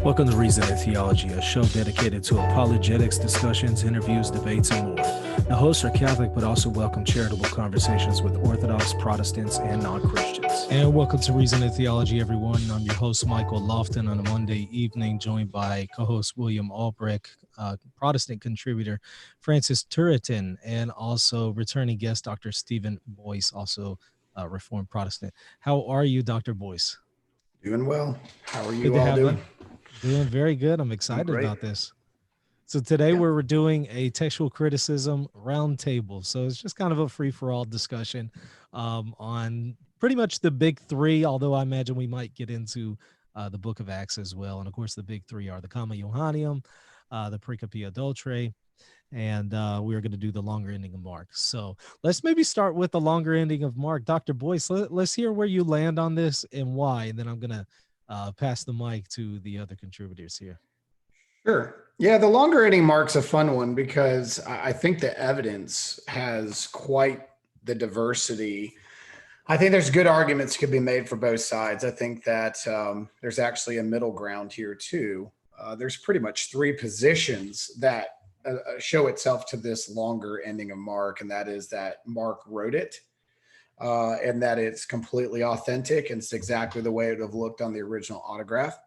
Welcome to Reason and Theology, a show dedicated to apologetics, discussions, interviews, debates, and more. The hosts are Catholic, but also welcome charitable conversations with Orthodox, Protestants, and non-Christians. And welcome to Reason and Theology, everyone. I'm your host, Michael Lofton, on a Monday evening, joined by co-host William Albrecht, Protestant contributor Francis Turretin, and also returning guest Dr. Stephen Boyce, also Reformed Protestant. How are you, Dr. Boyce? Doing well. How are you all doing? Doing very good. I'm excited about this. So today we're doing a textual criticism roundtable. So it's just kind of a free-for-all discussion on pretty much the big three, although I imagine we might get into the book of Acts as well. And of course, the big three are the Comma Johannium, the Pericope Adultery, and we're going to do the longer ending of Mark. So let's maybe start with the longer ending of Mark. Dr. Boyce, let's hear where you land on this and why, and then I'm going to pass the mic to the other contributors here. Sure. Yeah, the longer ending Mark's a fun one because I think the evidence has quite the diversity. I think there's good arguments could be made for both sides. I think that there's actually a middle ground here too. There's pretty much three positions that show itself to this longer ending of Mark, and that is that Mark wrote it. And that it's completely authentic and it's exactly the way it would have looked on the original autograph.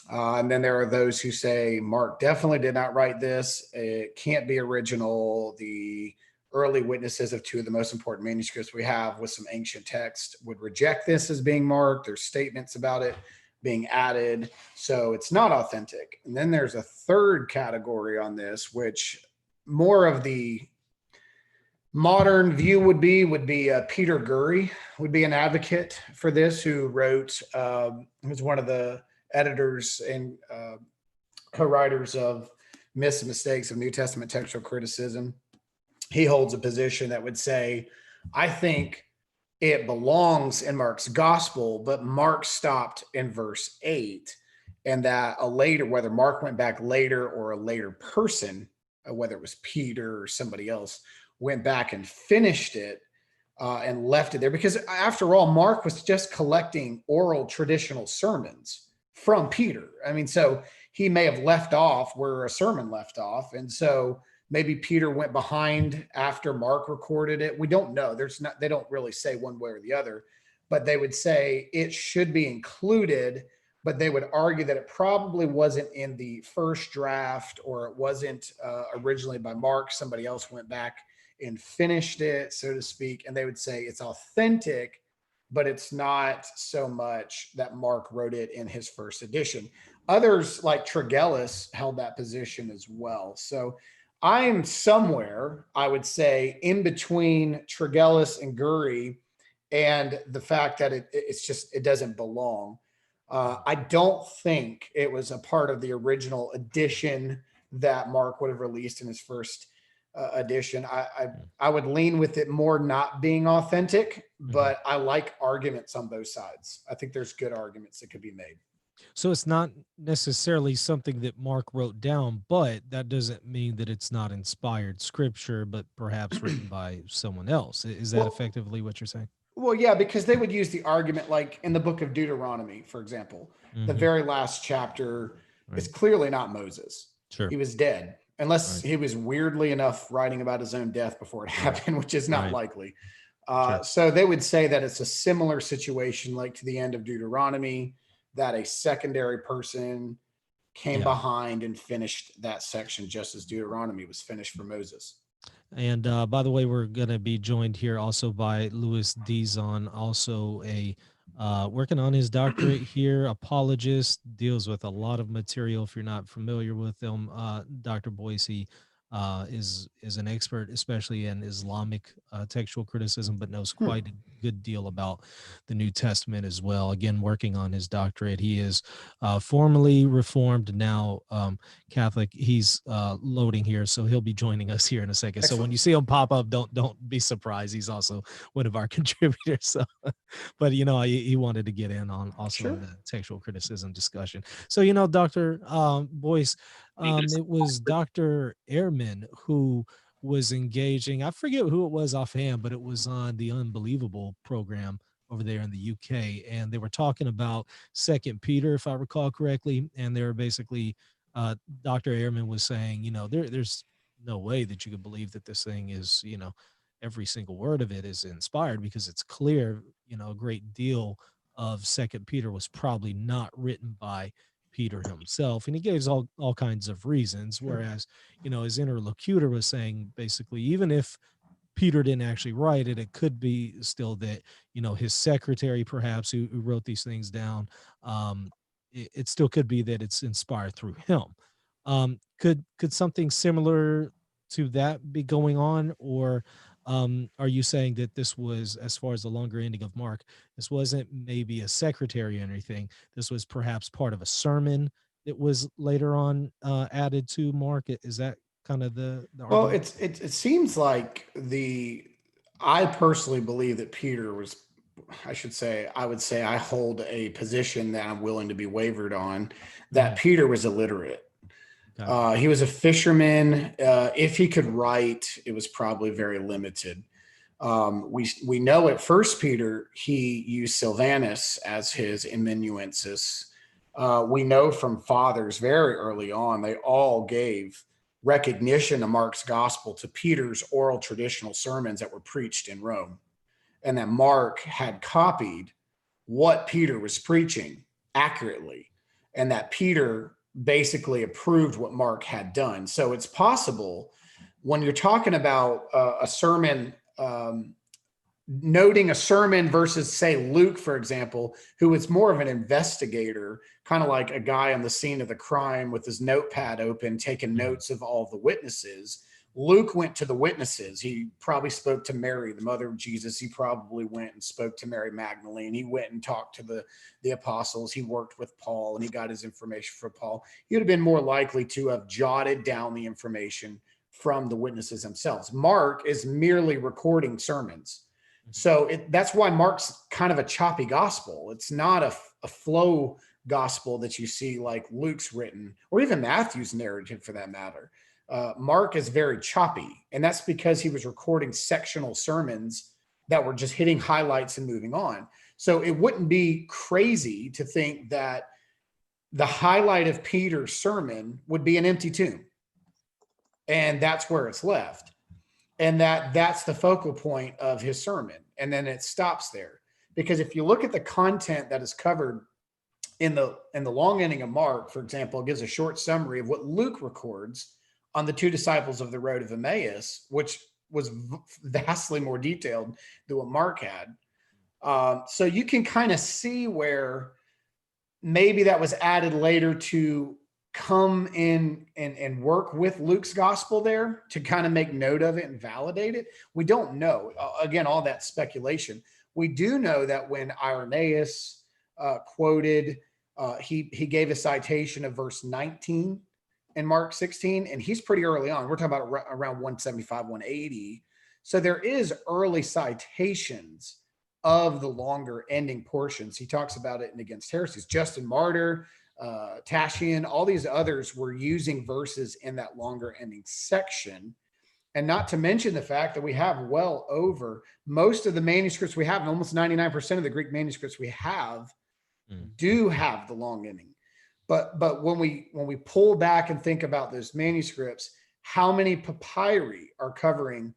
And then there are those who say Mark definitely did not write this. It can't be original. The early witnesses of two of the most important manuscripts we have with some ancient text would reject this as being Mark. There's statements about it being added, so it's not authentic. And then there's a third category on this, which more of the modern view would be Peter Gurry would be an advocate for this, who wrote, was one of the editors and co-writers of Myths and Mistakes of New Testament Textual Criticism. He holds a position that would say, I think it belongs in Mark's gospel, but Mark stopped in verse 8, and that whether Mark went back later or a later person, whether it was Peter or somebody else, went back and finished it and left it there. Because after all, Mark was just collecting oral traditional sermons from Peter. I mean, so he may have left off where a sermon left off. And so maybe Peter went behind after Mark recorded it. We don't know. They don't really say one way or the other, but they would say it should be included, but they would argue that it probably wasn't in the first draft, or it wasn't originally by Mark. Somebody else went back and finished it, so to speak. And they would say it's authentic, but it's not so much that Mark wrote it in his first edition. Others like Tregelles held that position as well. So I'm somewhere, I would say, in between Tregelles and Gurry, and the fact that it doesn't belong. I don't think it was a part of the original edition that Mark would have released in his first edition. I would lean with it more not being authentic, but I like arguments on both sides. I think there's good arguments that could be made. So it's not necessarily something that Mark wrote down, but that doesn't mean that it's not inspired scripture, but perhaps written by someone else. Is that effectively what you're saying? Well, yeah, because they would use the argument like in the book of Deuteronomy, for example, the very last chapter is clearly not Moses. Sure. He was dead. Unless he was weirdly enough writing about his own death before it happened, which is not likely. So they would say that it's a similar situation like to the end of Deuteronomy, that a secondary person came behind and finished that section just as Deuteronomy was finished for Moses. And by the way, we're going to be joined here also by Luis Dizon, also a working on his doctorate here, apologist, deals with a lot of material. If you're not familiar with him, Dr. Boyce is an expert, especially in Islamic textual criticism, but knows quite a good deal about the New Testament as well. Again, working on his doctorate. He is formerly Reformed, now Catholic. He's loading here, so he'll be joining us here in a second. Excellent. So when you see him pop up, don't be surprised. He's also one of our contributors. So, but he wanted to get in on also the textual criticism discussion. So Dr. Boyce, it was Dr. Ehrman who was engaging. I forget who it was offhand, but it was on the Unbelievable program over there in the UK, and they were talking about Second Peter, if I recall correctly, and they were basically Dr. Ehrman was saying, there's no way that you could believe that this thing is, every single word of it is inspired, because it's clear, a great deal of Second Peter was probably not written by Peter himself, and he gives all kinds of reasons. Whereas, his interlocutor was saying basically, even if Peter didn't actually write it, it could be still that, his secretary perhaps who wrote these things down, it still could be that it's inspired through him. Could something similar to that be going on, or are you saying that this was, as far as the longer ending of Mark, this wasn't maybe a secretary or anything? This was perhaps part of a sermon that was later on added to Mark. Is that kind of the Well, argument? it seems like I personally believe that Peter was, I would say I hold a position that I'm willing to be wavered on, that Mhm. Peter was illiterate. Okay. He was a fisherman. If he could write, it was probably very limited. We know at First Peter he used Sylvanus as his amanuensis. We know from fathers very early on they all gave recognition of Mark's gospel to Peter's oral traditional sermons that were preached in Rome, and that Mark had copied what Peter was preaching accurately, and that Peter basically approved what Mark had done. So it's possible when you're talking about a sermon, noting a sermon versus, say, Luke, for example, who is more of an investigator, kind of like a guy on the scene of the crime with his notepad open, taking Mhm. notes of all the witnesses. Luke went to the witnesses. He probably spoke to Mary, the mother of Jesus. He probably went and spoke to Mary Magdalene. He went and talked to the apostles. He worked with Paul and he got his information from Paul. He would have been more likely to have jotted down the information from the witnesses themselves. Mark is merely recording sermons. So that's why Mark's kind of a choppy gospel. It's not a flow gospel that you see like Luke's written, or even Matthew's narrative for that matter. Mark is very choppy, and that's because he was recording sectional sermons that were just hitting highlights and moving on. So it wouldn't be crazy to think that the highlight of Peter's sermon would be an empty tomb, and that's where it's left, and that's the focal point of his sermon, and then it stops there. Because if you look at the content that is covered in the long ending of Mark, for example, it gives a short summary of what Luke records on the two disciples of the road of Emmaus, which was vastly more detailed than what Mark had. So you can kind of see where maybe that was added later to come in and work with Luke's gospel there to kind of make note of it and validate it. We don't know. Again, all that speculation. We do know that when Irenaeus quoted, he gave a citation of verse 19 in Mark 16, and he's pretty early on. We're talking about around 175, 180. So there is early citations of the longer ending portions. He talks about it in Against Heresies. Justin Martyr, Tashian, all these others were using verses in that longer ending section. And not to mention the fact that we have well over most of the manuscripts we have, and almost 99% of the Greek manuscripts we have Mm. do have the long ending. But when we pull back and think about those manuscripts, how many papyri are covering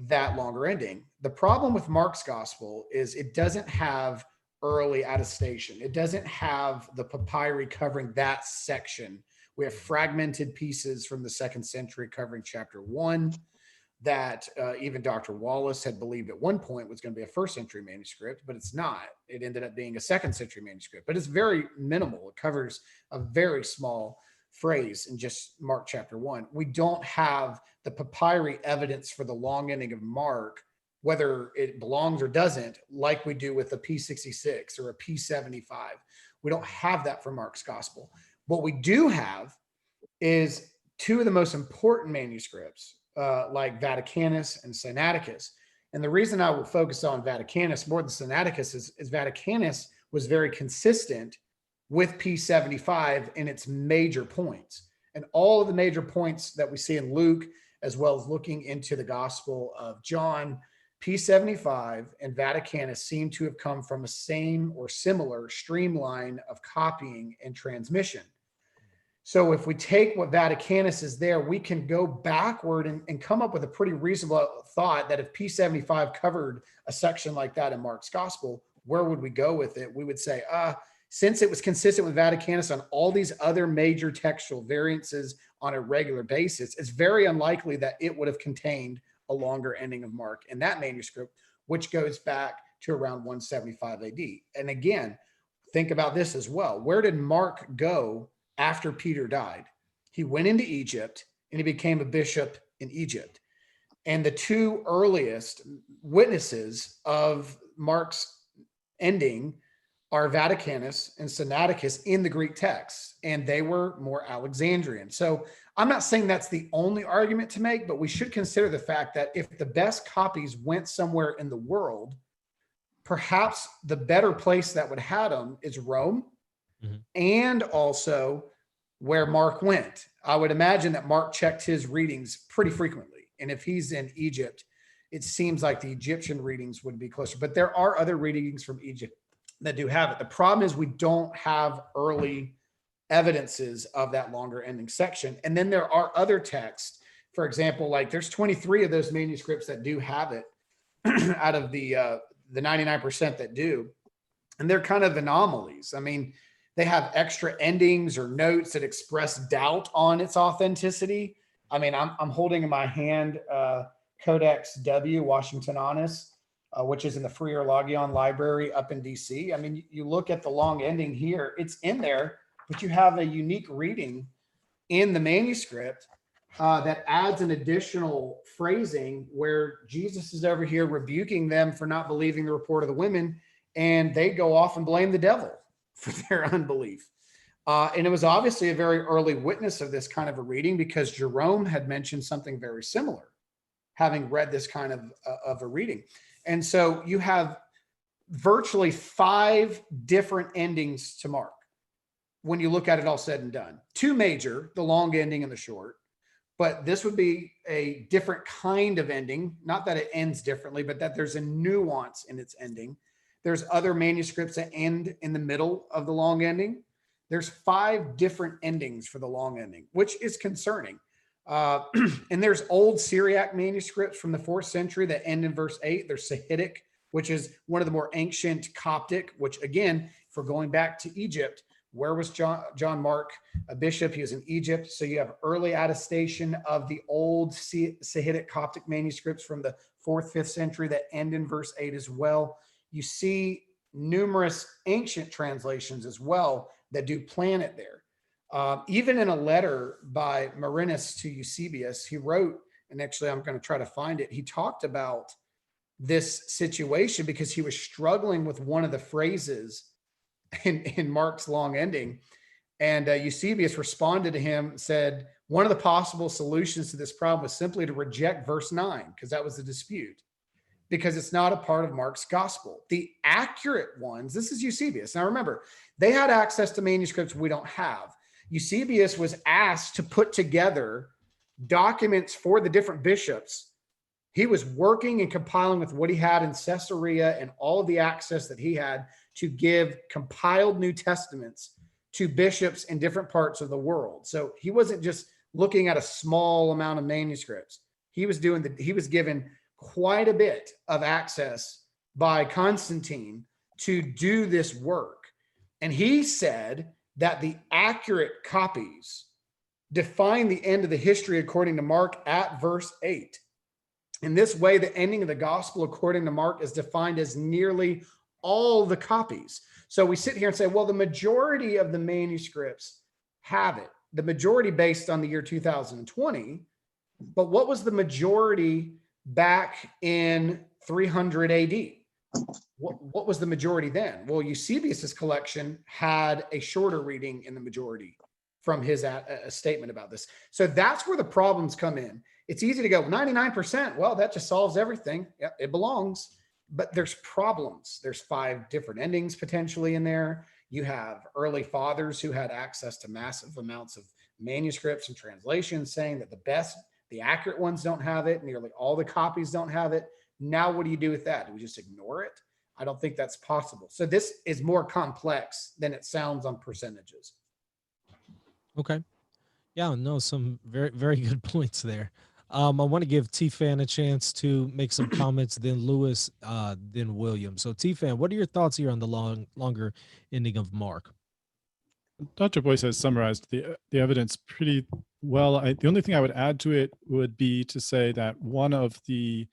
that longer ending? The problem with Mark's gospel is it doesn't have early attestation. It doesn't have the papyri covering that section. We have fragmented pieces from the 2nd century covering chapter 1 that even Dr. Wallace had believed at one point was going to be a 1st century manuscript, but it's not. It ended up being a 2nd century manuscript, but it's very minimal. It covers a very small phrase in just Mark chapter 1. We don't have the papyri evidence for the long ending of Mark, whether it belongs or doesn't, like we do with a P66 or a P75. We don't have that for Mark's gospel. What we do have is two of the most important manuscripts, like Vaticanus and Sinaiticus. And the reason I will focus on Vaticanus more than Sinaiticus is Vaticanus was very consistent with P75 in its major points. And all of the major points that we see in Luke, as well as looking into the Gospel of John, P75 and Vaticanus seem to have come from a same or similar streamline of copying and transmission. So if we take what Vaticanus is there, we can go backward and come up with a pretty reasonable thought that if P75 covered a section like that in Mark's gospel, where would we go with it? We would say, since it was consistent with Vaticanus on all these other major textual variances on a regular basis, it's very unlikely that it would have contained a longer ending of Mark in that manuscript, which goes back to around 175 AD. And again, think about this as well. Where did Mark go after Peter died? He went into Egypt and he became a bishop in Egypt. And the two earliest witnesses of Mark's ending are Vaticanus and Sinaiticus in the Greek text, and they were more Alexandrian. So I'm not saying that's the only argument to make, but we should consider the fact that if the best copies went somewhere in the world, perhaps the better place that would have them is Rome, and also where Mark went. I would imagine that Mark checked his readings pretty frequently. And if he's in Egypt, it seems like the Egyptian readings would be closer. But there are other readings from Egypt that do have it. The problem is we don't have early evidences of that longer ending section. And then there are other texts, for example, like there's 23 of those manuscripts that do have it out of the 99% that do. And they're kind of anomalies. I mean, they have extra endings or notes that express doubt on its authenticity. I mean, I'm holding in my hand Codex W, Washington Honest, which is in the Freer Logion Library up in DC. I mean, you look at the long ending here, it's in there, but you have a unique reading in the manuscript that adds an additional phrasing where Jesus is over here rebuking them for not believing the report of the women, and they go off and blame the devil for their unbelief. And it was obviously a very early witness of this kind of a reading, because Jerome had mentioned something very similar, having read this kind of a reading. And so you have virtually 5 different endings to Mark when you look at it all said and done. 2 major, the long ending and the short, but this would be a different kind of ending. Not that it ends differently, but that there's a nuance in its ending. There's other manuscripts that end in the middle of the long ending. There's 5 different endings for the long ending, which is concerning. And there's old Syriac manuscripts from the 4th century that end in verse 8. There's Sahidic, which is one of the more ancient Coptic, which again, if we're going back to Egypt, where was John Mark a bishop? He was in Egypt. So you have early attestation of the old Sahidic Coptic manuscripts from the 4th, 5th century that end in verse 8 as well. You see numerous ancient translations as well that do plant it there. Even in a letter by Marinus to Eusebius, he wrote, and actually I'm going to try to find it, he talked about this situation because he was struggling with one of the phrases in Mark's long ending. And Eusebius responded to him, said, one of the possible solutions to this problem was simply to reject verse 9, because that was the dispute, because it's not a part of Mark's gospel. The accurate ones, this is Eusebius. Now remember, they had access to manuscripts we don't have. Eusebius was asked to put together documents for the different bishops. He was working and compiling with what he had in Caesarea and all of the access that he had to give compiled New Testaments to bishops in different parts of the world. So he wasn't just looking at a small amount of manuscripts. He was given quite a bit of access by Constantine to do this work. And he said that the accurate copies define the end of the history according to Mark at verse 8. In this way, the ending of the gospel according to Mark is defined as nearly all the copies. So we sit here and say, well, the majority of the manuscripts have it. The majority based on the year 2020. But what was the majority back in 300 AD? What was the majority then? Well, Eusebius's collection had a shorter reading in the majority from his statement about this. So that's where the problems come in. It's easy to go 99%. Well, that just solves everything. Yep, it belongs. But there's problems. There's 5 different endings potentially in there. You have early fathers who had access to massive amounts of manuscripts and translations saying that the accurate ones don't have it. Nearly all the copies don't have it. Now, what do you do with that? Do we just ignore it? I don't think that's possible. So this is more complex than it sounds on percentages. Okay. Yeah, no, some very, very good points there. I want to give T-Fan a chance to make some comments, then Lewis, then William. So T-Fan, what are your thoughts here on the longer ending of Mark? Dr. Boyce has summarized the evidence pretty well. The only thing I would add to it would be to say that one of the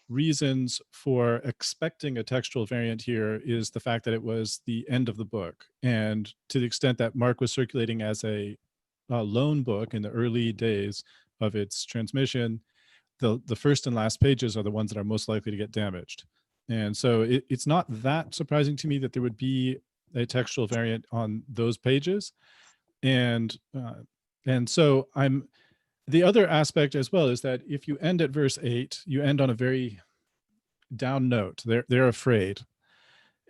reasons for expecting a textual variant here is the fact that it was the end of the book. And to the extent that Mark was circulating as a loan book in the early days of its transmission, the first and last pages are the ones that are most likely to get damaged. And so it's not that surprising to me that there would be a textual variant on those pages. And so the other aspect as well is that if you end at verse 8, you end on a very down note. They're afraid.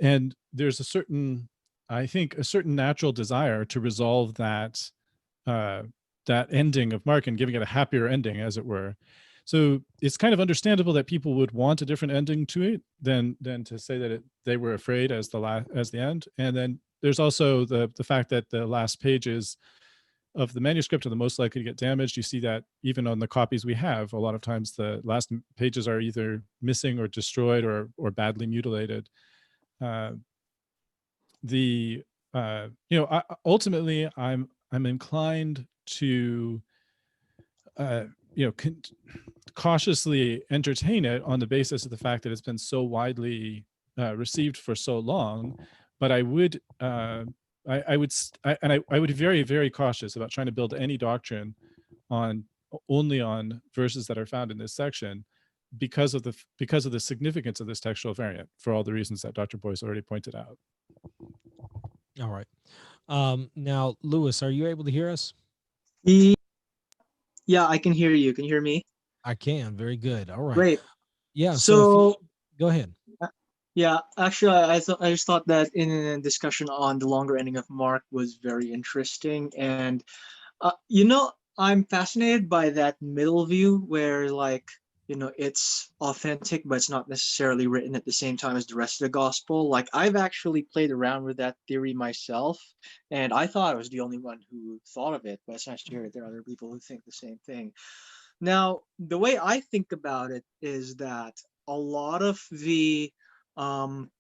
And there's a certain natural desire to resolve that ending of Mark and giving it a happier ending, as it were. So it's kind of understandable that people would want a different ending to it than to say that they were afraid as the end. And then there's also the fact that the last pages of the manuscript are the most likely to get damaged. You see that even on the copies we have, a lot of times the last pages are either missing or destroyed or badly mutilated. Ultimately, I'm inclined to cautiously entertain it on the basis of the fact that it's been so widely received for so long. But I would be very, very cautious about trying to build any doctrine only on verses that are found in this section, because of the significance of this textual variant, for all the reasons that Dr. Boyce already pointed out. All right. Now, Lewis, are you able to hear us? Yeah, I can hear you. Can you hear me? I can. Very good. All right. Great. Yeah. So go ahead. Yeah, actually, I just thought that in a discussion on the longer ending of Mark was very interesting, and I'm fascinated by that middle view where, like, it's authentic, but it's not necessarily written at the same time as the rest of the gospel. Like, I've actually played around with that theory myself, and I thought I was the only one who thought of it, but it's nice to hear that there are other people who think the same thing. Now, the way I think about it is that a lot of the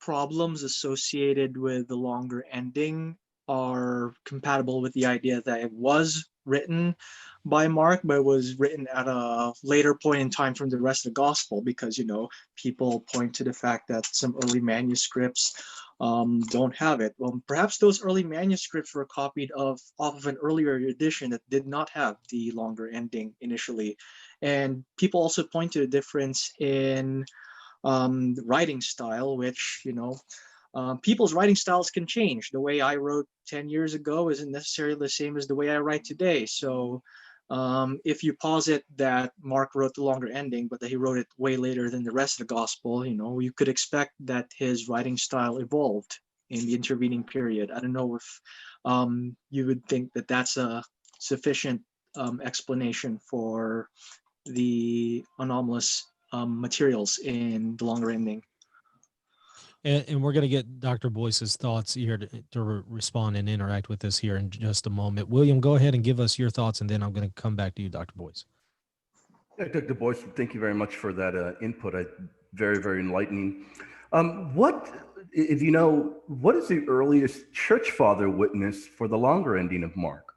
problems associated with the longer ending are compatible with the idea that it was written by Mark, but it was written at a later point in time from the rest of the gospel, because people point to the fact that some early manuscripts don't have it. Well, perhaps those early manuscripts were copied off of an earlier edition that did not have the longer ending initially. And people also point to the difference in writing style, which people's writing styles can change. The way I wrote 10 years ago isn't necessarily the same as the way I write today. So if you posit that Mark wrote the longer ending, but that he wrote it way later than the rest of the gospel, you could expect that his writing style evolved in the intervening period. I don't know if you would think that that's a sufficient explanation for the anomalous materials in the longer ending. And we're going to get Dr. Boyce's thoughts here to respond and interact with us here in just a moment. William, go ahead and give us your thoughts, and then I'm going to come back to you, Dr. Boyce. Yeah, Dr. Boyce, thank you very much for that input. Very, very enlightening. What is the earliest church father witness for the longer ending of Mark?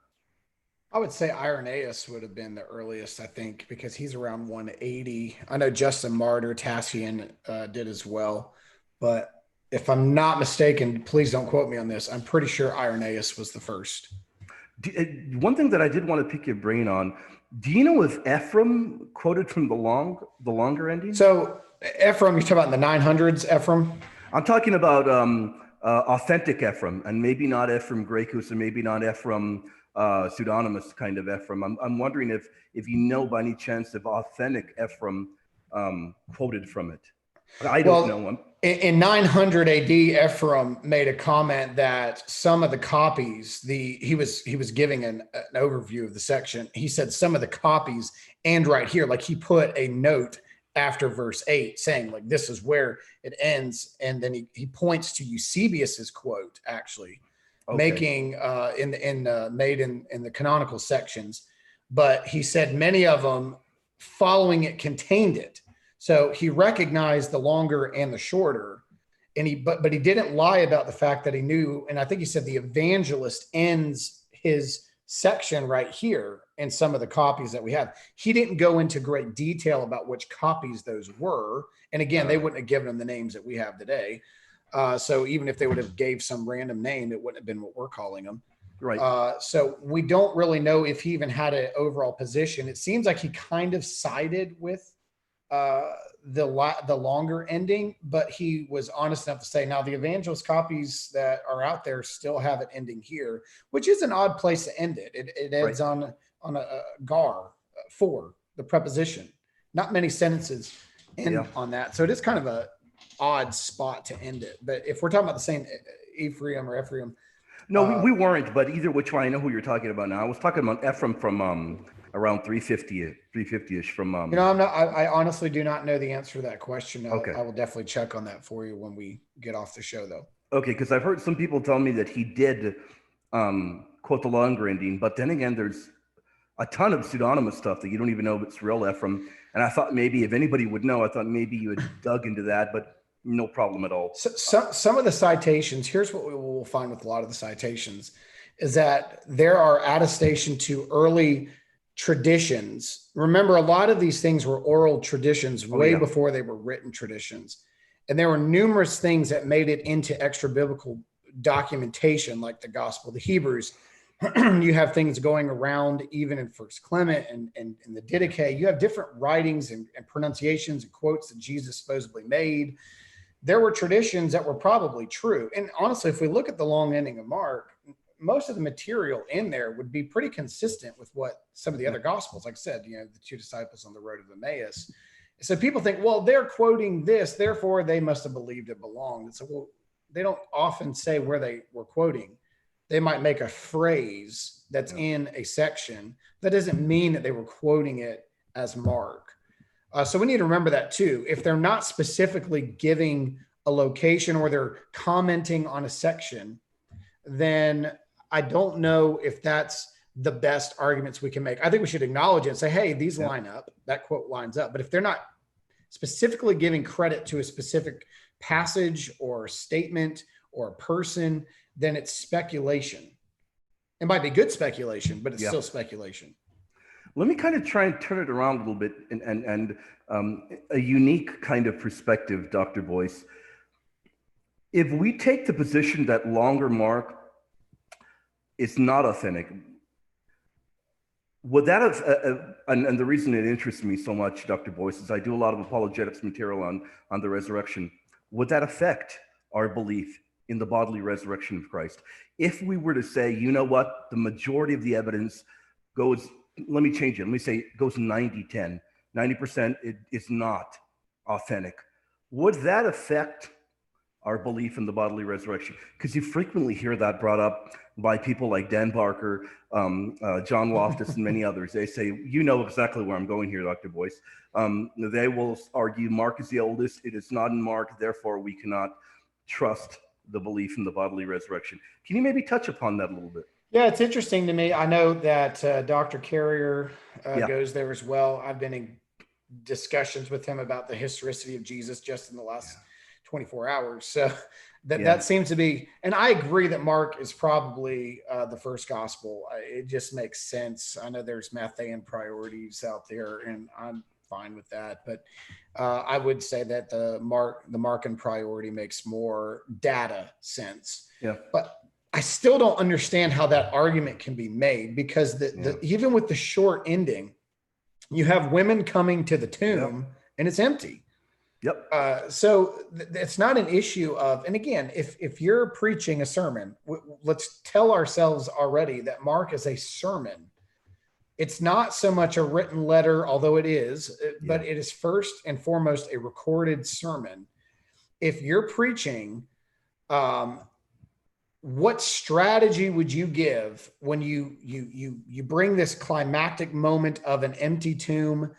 I would say Irenaeus would have been the earliest, I think, because he's around 180. I know Justin Martyr, Tassian did as well. But if I'm not mistaken, please don't quote me on this, I'm pretty sure Irenaeus was the first. One thing that I did want to pick your brain on, do you know if Ephraim quoted from the longer ending? So Ephraim, you're talking about in the 900s, Ephraim? I'm talking about authentic Ephraim, and maybe not Ephraim Gracchus, and maybe not Ephraim pseudonymous kind of Ephraim. I'm wondering if you know by any chance if authentic Ephraim quoted from it. I don't know. In 900 AD, Ephraim made a comment that some of the copies, he was giving an overview of the section. He said some of the copies, and right here, like he put a note after verse 8, saying like this is where it ends, and then he points to Eusebius's quote, actually making made in the canonical sections, but he said many of them following it contained it. So he recognized the longer and the shorter, and but he didn't lie about the fact that he knew, and I think he said the evangelist ends his section right here in some of the copies that we have. He didn't go into great detail about which copies those were, and again, they wouldn't have given them the names that we have today. So even if they would have gave some random name, it wouldn't have been what we're calling them. Right. So we don't really know if he even had an overall position. It seems like he kind of sided with the longer ending, but he was honest enough to say, now the evangelist copies that are out there still have it ending here, which is an odd place to end it. It ends on a gar for the preposition. Not many sentences end on that. So it is kind of a odd spot to end it. But if we're talking about the same Ephraim or Ephraim. No, we weren't, but either which one, I know who you're talking about now. I was talking about Ephraim from around 350-ish from. I honestly do not know the answer to that question. Okay. I will definitely check on that for you when we get off the show, though. Okay, because I've heard some people tell me that he did quote the longer ending, but then again, there's a ton of pseudonymous stuff that you don't even know if it's real Ephraim. And I thought maybe if anybody would know, I thought maybe you had dug into that, but no problem at all. So, some of the citations, here's what we will find with a lot of the citations, is that there are attestation to early traditions. Remember, a lot of these things were oral traditions way before they were written traditions. And there were numerous things that made it into extra biblical documentation, like the Gospel of the Hebrews. You have things going around even in First Clement and in the Didache. You have different writings and pronunciations and quotes that Jesus supposedly made. There were traditions that were probably true. And honestly, if we look at the long ending of Mark, most of the material in there would be pretty consistent with what some of the other gospels, like I said, the two disciples on the road of Emmaus. So people think, well, they're quoting this, therefore they must have believed it belonged. And so, well, they don't often say where they were quoting. They might make a phrase that's in a section. That doesn't mean that they were quoting it as Mark. So we need to remember that too. If they're not specifically giving a location or they're commenting on a section, then I don't know if that's the best arguments we can make. I think we should acknowledge it and say, hey, these line up, that quote lines up. But if they're not specifically giving credit to a specific passage or statement or a person, then it's speculation. It might be good speculation, but it's still speculation. Let me kind of try and turn it around a little bit and a unique kind of perspective, Dr. Boyce. If we take the position that longer Mark is not authentic, would that have, and the reason it interests me so much, Dr. Boyce, is I do a lot of apologetics material on the resurrection. Would that affect our belief in the bodily resurrection of Christ? If we were to say, you know what, the majority of the evidence goes, let me change it. Let me say it goes 90-10. 90% is not authentic. Would that affect our belief in the bodily resurrection? Because you frequently hear that brought up by people like Dan Barker, John Loftus, and many others. They say, you know exactly where I'm going here, Dr. Boyce. They will argue Mark is the oldest. It is not in Mark. Therefore, we cannot trust the belief in the bodily resurrection. Can you maybe touch upon that a little bit? Yeah, it's interesting to me. I know that Dr. Carrier goes there as well. I've been in discussions with him about the historicity of Jesus just in the last 24 hours. So that seems to be, and I agree that Mark is probably the first gospel. It just makes sense. I know there's Matthean priorities out there, and I'm fine with that. But I would say that the Markan priority makes more data sense. Yeah. But I still don't understand how that argument can be made, because even with the short ending, you have women coming to the tomb and it's empty. Yep. So it's not an issue of, and again, if you're preaching a sermon, let's tell ourselves already that Mark is a sermon. It's not so much a written letter, although it is, but it is first and foremost a recorded sermon. If you're preaching, what strategy would you give when you bring this climactic moment of an empty tomb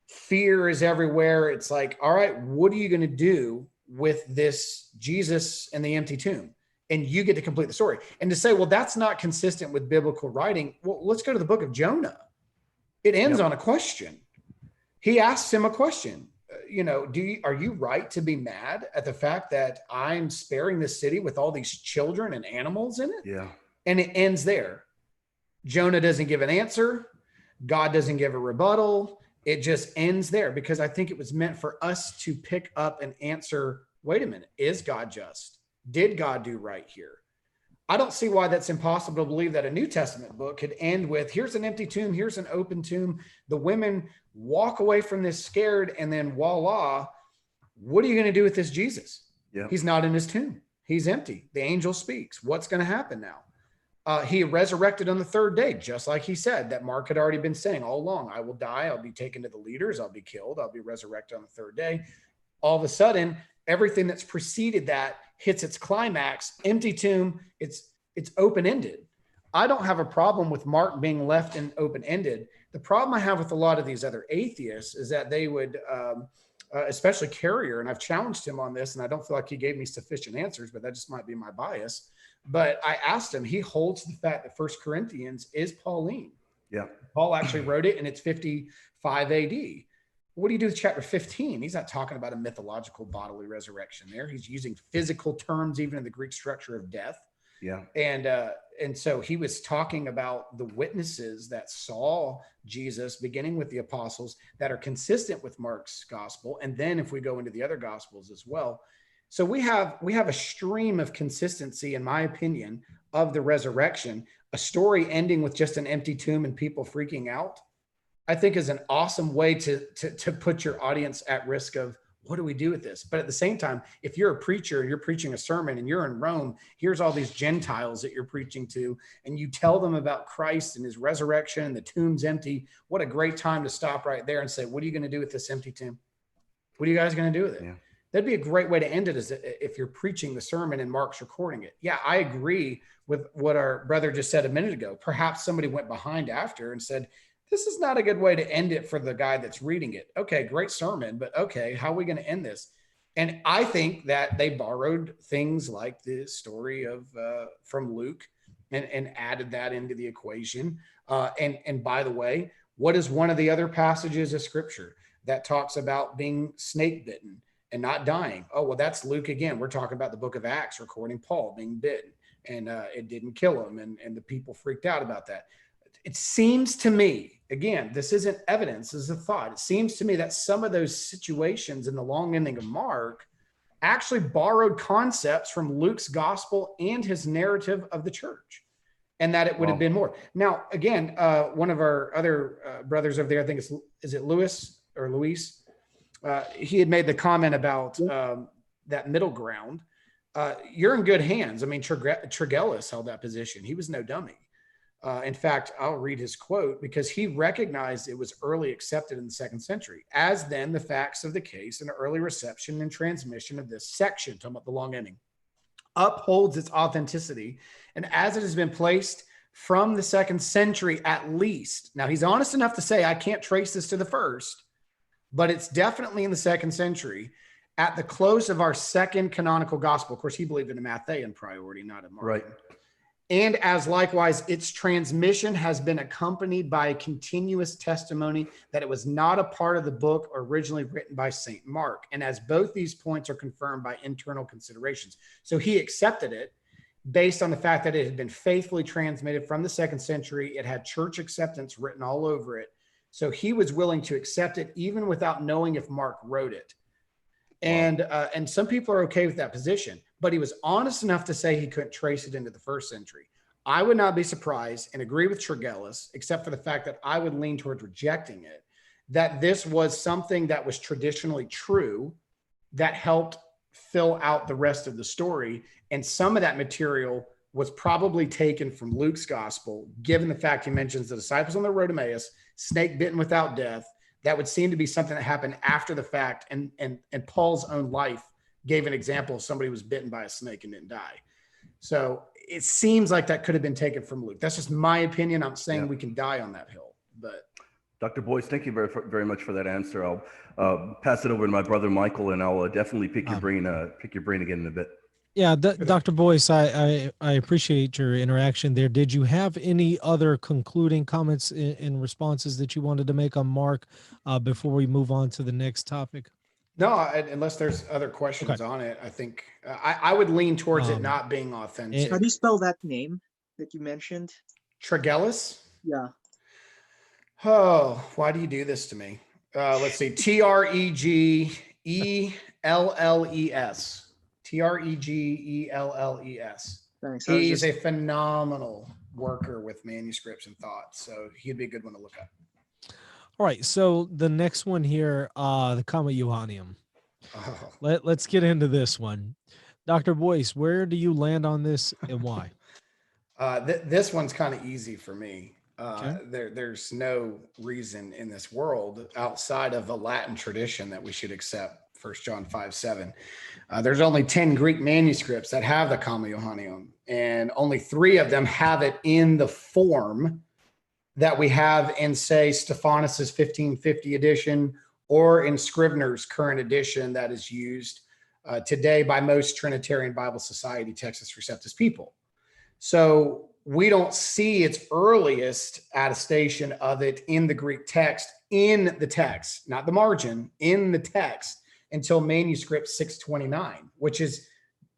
Fear is everywhere. It's like, all right, what are you going to do with this Jesus in the empty tomb? And you get to complete the story. And to say, well, that's not consistent with biblical writing. Well, let's go to the book of Jonah. It ends on a question. He asks him a question. Are you right to be mad at the fact that I'm sparing this city with all these children and animals in it? Yeah. And it ends there. Jonah doesn't give an answer. God doesn't give a rebuttal. It just ends there, because I think it was meant for us to pick up and answer, wait a minute, is God just? Did God do right here? I don't see why that's impossible to believe that a New Testament book could end with, here's an empty tomb, here's an open tomb. The women walk away from this scared, and then voila, what are you going to do with this Jesus? Yeah. He's not in his tomb. He's empty. The angel speaks. What's going to happen now? He resurrected on the third day, just like he said, that Mark had already been saying all along. I will die. I'll be taken to the leaders. I'll be killed. I'll be resurrected on the third day. All of a sudden, everything that's preceded that hits its climax. Empty tomb. It's open-ended. I don't have a problem with Mark being left in open-ended. The problem I have with a lot of these other atheists is that they would, especially Carrier, and I've challenged him on this, and I don't feel like he gave me sufficient answers, but that just might be my bias. But I asked him, he holds the fact that 1 Corinthians is Pauline. Yeah. Paul actually wrote it, and it's 55 AD. What do you do with chapter 15? He's not talking about a mythological bodily resurrection there. He's using physical terms, even in the Greek structure of death. Yeah. And so he was talking about the witnesses that saw Jesus, beginning with the apostles, that are consistent with Mark's gospel. And then if we go into the other gospels as well. So we have a stream of consistency, in my opinion, of the resurrection. A story ending with just an empty tomb and people freaking out, I think, is an awesome way to put your audience at risk of, what do we do with this? But at the same time, if you're a preacher, you're preaching a sermon and you're in Rome, here's all these Gentiles that you're preaching to, and you tell them about Christ and his resurrection and the tomb's empty. What a great time to stop right there and say, what are you going to do with this empty tomb? What are you guys going to do with it? Yeah. That'd be a great way to end it, is if you're preaching the sermon and Mark's recording it. Yeah, I agree with what our brother just said a minute ago. Perhaps somebody went behind after and said, this is not a good way to end it for the guy that's reading it. Okay, great sermon, but okay, how are we going to end this? And I think that they borrowed things like the story of from Luke and added that into the equation. And by the way, what is one of the other passages of scripture that talks about being snake bitten and not dying? Oh, well, that's Luke again. We're talking about the book of Acts, recording Paul being bitten, and it didn't kill him, and the people freaked out about that. It seems to me, again, this isn't evidence, this is a thought. It seems to me that some of those situations in the long ending of Mark actually borrowed concepts from Luke's gospel and his narrative of the church, and that it would have been more. Now, again, one of our other brothers over there, I think is it Luis or Luis? He had made the comment about that middle ground. You're in good hands. I mean, Tregellus held that position. He was no dummy. In fact, I'll read his quote, because he recognized it was early accepted in the 2nd century, as then the facts of the case and early reception and transmission of this section, talking about the long ending, upholds its authenticity, and as it has been placed from the 2nd century at least. Now, he's honest enough to say, I can't trace this to the first, but it's definitely in the 2nd century, at the close of our second canonical gospel. Of course, he believed in a Matthean priority, not a Markan. Right. And as likewise, its transmission has been accompanied by a continuous testimony that it was not a part of the book originally written by St. Mark. And as both these points are confirmed by internal considerations. So he accepted it based on the fact that it had been faithfully transmitted from the 2nd century. It had church acceptance written all over it. So he was willing to accept it even without knowing if Mark wrote it. And some people are okay with that position, but he was honest enough to say he couldn't trace it into the 1st century. I would not be surprised and agree with Tregellus, except for the fact that I would lean towards rejecting it, that this was something that was traditionally true that helped fill out the rest of the story. And some of that material was probably taken from Luke's gospel, given the fact he mentions the disciples on the road to Emmaus, snake bitten without death. That would seem to be something that happened after the fact. And Paul's own life gave an example of somebody who was bitten by a snake and didn't die. So it seems like that could have been taken from Luke. That's just my opinion. I'm saying we can die on that hill, but Dr. Boyce, thank you very much for that answer. I'll pass it over to my brother Michael, and I'll definitely pick your brain again in a bit. Yeah, Dr. Boyce, I appreciate your interaction there. Did you have any other concluding comments and responses that you wanted to make on Mark before we move on to the next topic? No, unless there's other questions on it, I think I would lean towards it not being authentic. How do you spell that name that you mentioned? Tregellus? Yeah. Oh, why do you do this to me? Let's see. Tregelles. Tregelles. Thanks. He's a phenomenal worker with manuscripts and thoughts, so he'd be a good one to look up. All right, so the next one here, the Comma Johannium. Oh. Let's get into this one. Dr. Boyce, where do you land on this and why? This one's kind of easy for me. Okay. There's no reason in this world outside of a Latin tradition that we should accept 1 John 5:7. There's only 10 Greek manuscripts that have the Comma Johannium, and only 3 of them have it in the form that we have in, say, Stephanus's 1550 edition or in Scrivener's current edition that is used today by most Trinitarian Bible Society Textus Receptus people. So we don't see its earliest attestation of it in the Greek text, not the margin, in the text, until manuscript 629, which is,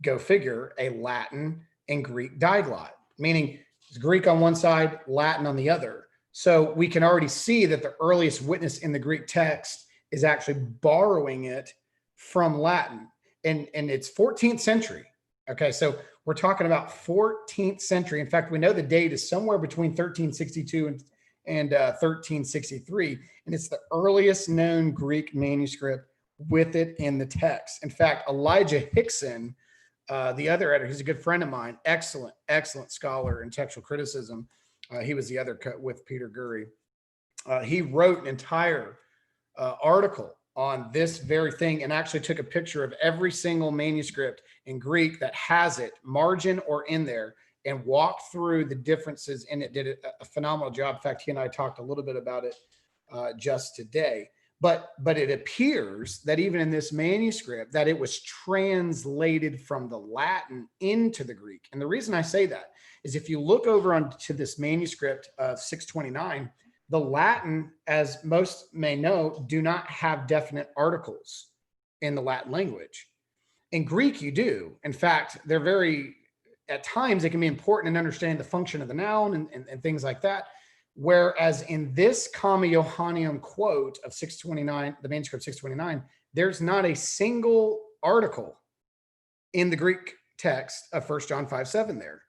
go figure, a Latin and Greek diglot, meaning it's Greek on one side, Latin on the other. So we can already see that the earliest witness in the Greek text is actually borrowing it from Latin, and it's 14th century. Okay, so we're talking about 14th century. In fact, we know the date is somewhere between 1362 and 1363, and it's the earliest known Greek manuscript with it in the text. In fact, Elijah Hickson, the other editor, he's a good friend of mine, excellent scholar in textual criticism. He was the other cut with Peter Gurry. He wrote an entire article on this very thing and actually took a picture of every single manuscript in Greek that has it, margin or in there, and walked through the differences in it. Did a phenomenal job. In fact, he and I talked a little bit about it just today. But it appears that even in this manuscript that it was translated from the Latin into the Greek. And the reason I say that is if you look over onto this manuscript of 629, the Latin, as most may know, do not have definite articles in the Latin language. In Greek, you do. In fact, they're at times, it can be important in understanding the function of the noun and things like that. Whereas in this Comma Johannium quote of 629, the manuscript 629, there's not a single article in the Greek text of 1 John 5:7 there,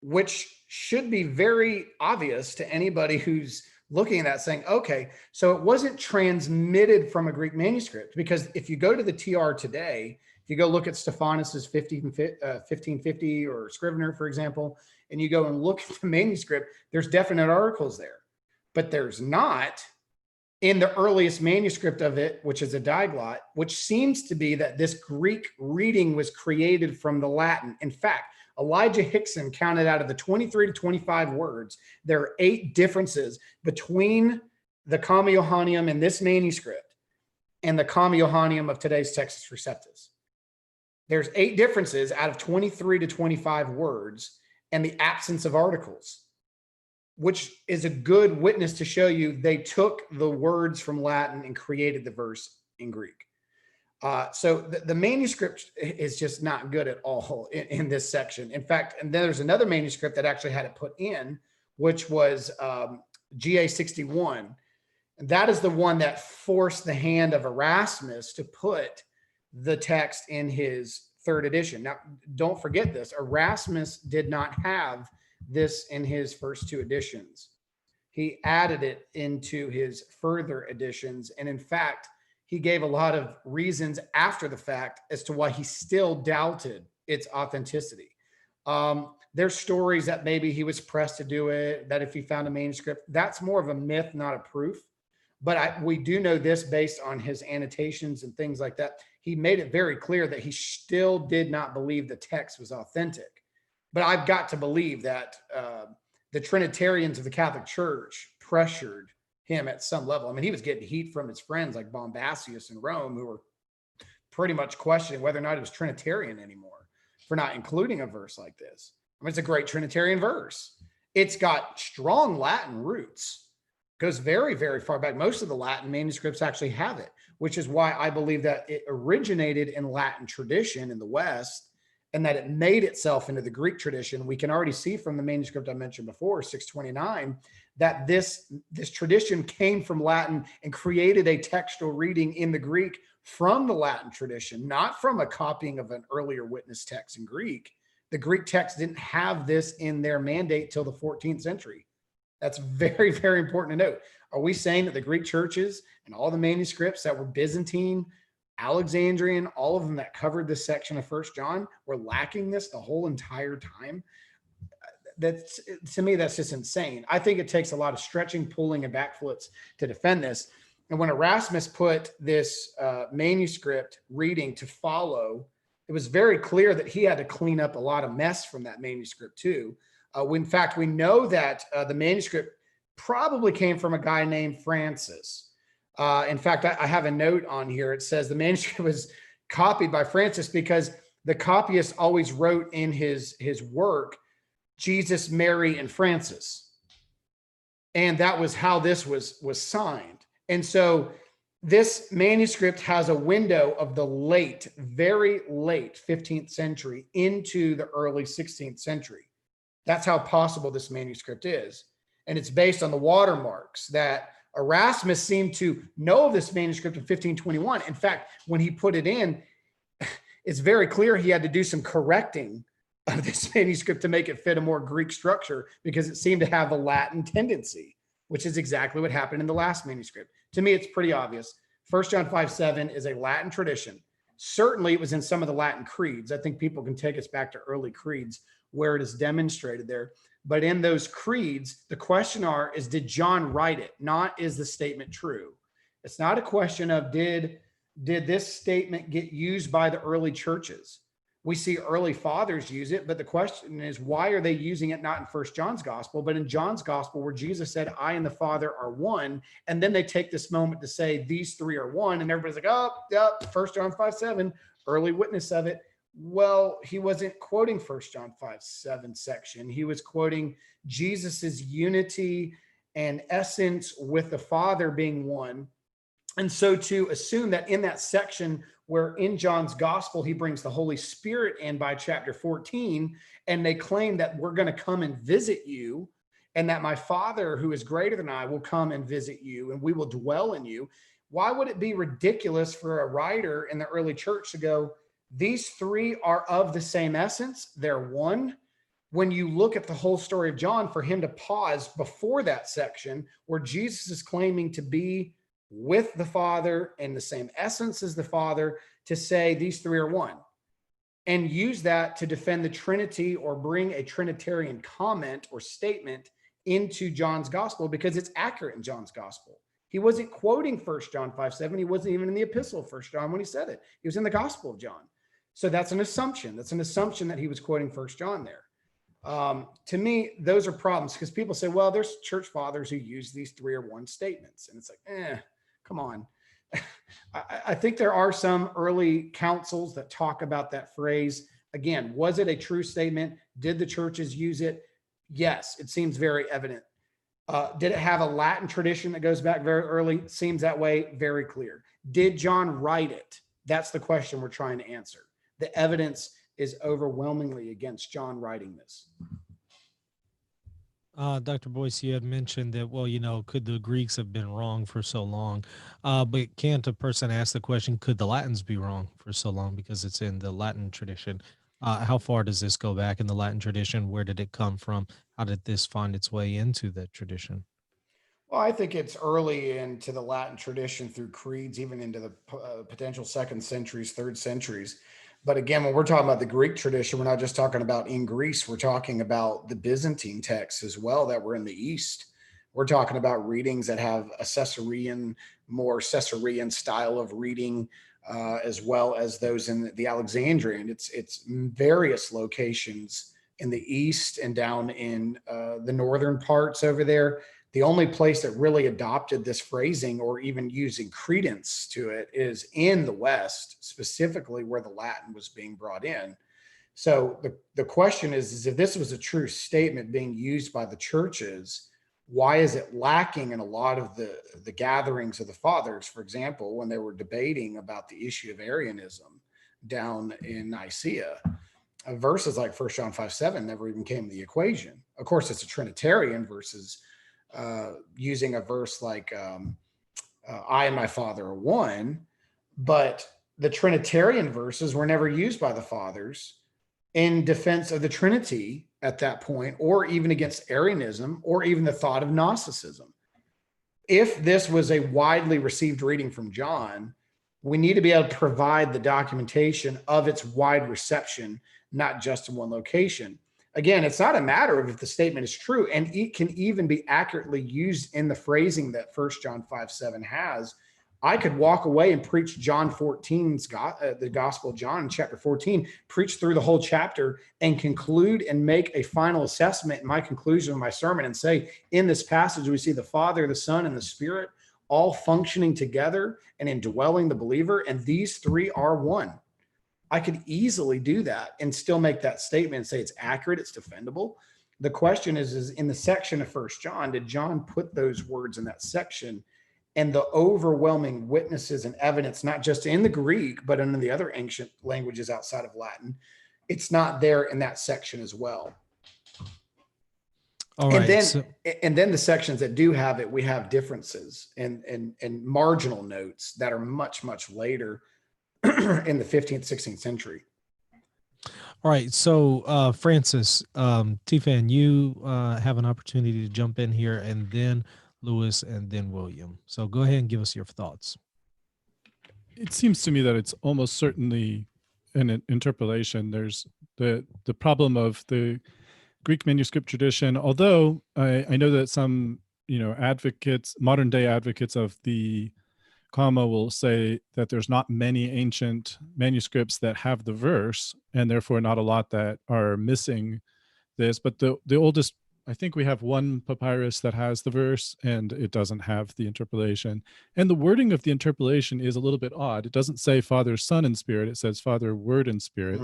which should be very obvious to anybody who's looking at that saying, okay, so it wasn't transmitted from a Greek manuscript. Because if you go to the TR today, if you go look at Stephanus's 1550 or Scrivener, for example, and you go and look at the manuscript, there's definite articles there, but there's not in the earliest manuscript of it, which is a diglot, which seems to be that this Greek reading was created from the Latin. In fact, Elijah Hickson counted out of the 23 to 25 words, there are 8 differences between the Comma Johannium in this manuscript and the Comma Johannium of today's Textus Receptus. There's 8 differences out of 23 to 25 words and the absence of articles, which is a good witness to show you they took the words from Latin and created the verse in Greek. So the manuscript is just not good at all in this section. In fact, and then there's another manuscript that actually had it put in, which was GA 61. And that is the one that forced the hand of Erasmus to put the text in his 3rd edition. Now, don't forget this. Erasmus did not have this in his first 2 editions. He added it into his further editions. And in fact, he gave a lot of reasons after the fact as to why he still doubted its authenticity. There's stories that maybe he was pressed to do it, that if he found a manuscript, that's more of a myth, not a proof. But we do know this based on his annotations and things like that. He made it very clear that he still did not believe the text was authentic. But I've got to believe that the Trinitarians of the Catholic Church pressured him at some level. I mean, he was getting heat from his friends like Bombasius in Rome, who were pretty much questioning whether or not he was Trinitarian anymore for not including a verse like this. I mean, it's a great Trinitarian verse. It's got strong Latin roots, goes very, very far back. Most of the Latin manuscripts actually have it, which is why I believe that it originated in Latin tradition in the West and that it made itself into the Greek tradition. We can already see from the manuscript I mentioned before, 629, that this tradition came from Latin and created a textual reading in the Greek from the Latin tradition, not from a copying of an earlier witness text in Greek. The Greek text didn't have this in their mandate till the 14th century. That's very, very important to note. Are we saying that the Greek churches and all the manuscripts that were Byzantine, Alexandrian, all of them that covered this section of First John were lacking this the whole entire time? That's, to me, that's just insane. I think it takes a lot of stretching, pulling, and backflips to defend this. And when Erasmus put this manuscript reading to follow, it was very clear that he had to clean up a lot of mess from that manuscript too. In fact, we know that the manuscript probably came from a guy named Francis. In fact, I have a note on here. It says the manuscript was copied by Francis because the copyist always wrote in his work, Jesus, Mary, and Francis. And that was how this was signed. And so this manuscript has a window of the late, very late 15th century into the early 16th century. That's how possible this manuscript is. And it's based on the watermarks that Erasmus seemed to know of this manuscript in 1521. In fact, when he put it in, it's very clear he had to do some correcting of this manuscript to make it fit a more Greek structure because it seemed to have a Latin tendency, which is exactly what happened in the last manuscript. To me, it's pretty obvious. 1 John 5:7 is a Latin tradition. Certainly, it was in some of the Latin creeds. I think people can take us back to early creeds where it is demonstrated there. But in those creeds, the question is, did John write it? Not, is the statement true? It's not a question of did this statement get used by the early churches? We see early fathers use it, but the question is, why are they using it not in 1 John's gospel, but in John's gospel where Jesus said, I and the Father are one. And then they take this moment to say these three are one. And everybody's like, oh, yep, 1 John 5:7, early witness of it. Well, he wasn't quoting 1 John 5:7 section. He was quoting Jesus's unity and essence with the Father being one. And so to assume that in that section where in John's gospel, he brings the Holy Spirit in by chapter 14, and they claim that we're going to come and visit you, and that my Father who is greater than I will come and visit you, and we will dwell in you. Why would it be ridiculous for a writer in the early church to go, these three are of the same essence, they're one? When you look at the whole story of John, for him to pause before that section where Jesus is claiming to be with the Father and the same essence as the Father, to say these three are one, and use that to defend the Trinity or bring a Trinitarian comment or statement into John's gospel, because it's accurate in John's gospel. He wasn't quoting 1 John 5:7. He wasn't even in the epistle of 1 John when he said it. He was in the gospel of John. So that's an assumption. That's an assumption that he was quoting 1 John there. To me, those are problems because people say, well, there's church fathers who use these three or one statements. And it's like, come on. I think there are some early councils that talk about that phrase. Again, was it a true statement? Did the churches use it? Yes, it seems very evident. Did it have a Latin tradition that goes back very early? Seems that way, very clear. Did John write it? That's the question we're trying to answer. The evidence is overwhelmingly against John writing this. Dr. Boyce, you had mentioned that, well, could the Greeks have been wrong for so long? But can't a person ask the question, could the Latins be wrong for so long because it's in the Latin tradition? How far does this go back in the Latin tradition? Where did it come from? How did this find its way into the tradition? Well, I think it's early into the Latin tradition through creeds, even into the potential 2nd centuries, 3rd centuries. But again, when we're talking about the Greek tradition, we're not just talking about in Greece, we're talking about the Byzantine texts as well that were in the East. We're talking about readings that have a more Caesarean style of reading, as well as those in the Alexandrian. It's various locations in the East and down in the northern parts over there. The only place that really adopted this phrasing or even using credence to it is in the West, specifically where the Latin was being brought in. So the question is if this was a true statement being used by the churches, why is it lacking in a lot of the gatherings of the fathers? For example, when they were debating about the issue of Arianism down in Nicaea, verses like 1 John 5:7 never even came to the equation. Of course, it's a Trinitarian versus using a verse like I and my Father are one, but the Trinitarian verses were never used by the fathers in defense of the Trinity at that point, or even against Arianism, or even the thought of Gnosticism. If this was a widely received reading from John, we need to be able to provide the documentation of its wide reception, not just in one location. Again, it's not a matter of if the statement is true, and it can even be accurately used in the phrasing that 1 John 5:7 has. I could walk away and preach John 14's the Gospel of John in chapter 14, preach through the whole chapter and conclude and make a final assessment in my conclusion of my sermon and say, in this passage, we see the Father, the Son, and the Spirit all functioning together and indwelling the believer, and these three are one. I could easily do that and still make that statement and say it's accurate, it's defendable. The question is in the section of 1 John, did John put those words in that section? And the overwhelming witnesses and evidence, not just in the Greek, but in the other ancient languages outside of Latin, it's not there in that section as well. All right. And then the sections that do have it, we have differences and marginal notes that are much, much later in the 15th, 16th century. All right. So, Francis, T-Fan, you have an opportunity to jump in here, and then Lewis, and then William. So go ahead and give us your thoughts. It seems to me that it's almost certainly an interpolation. There's the problem of the Greek manuscript tradition, although I know that some, advocates, modern day advocates of the comma will say that there's not many ancient manuscripts that have the verse, and therefore not a lot that are missing this. But the oldest, I think we have one papyrus that has the verse and it doesn't have the interpolation. And the wording of the interpolation is a little bit odd. It doesn't say Father, Son, and Spirit. It says Father, Word, and Spirit,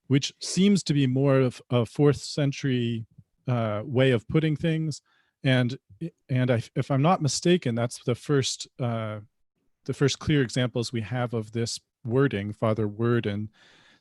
which seems to be more of a 4th century way of putting things. And if I'm not mistaken, that's the first clear examples we have of this wording, Father, Word, and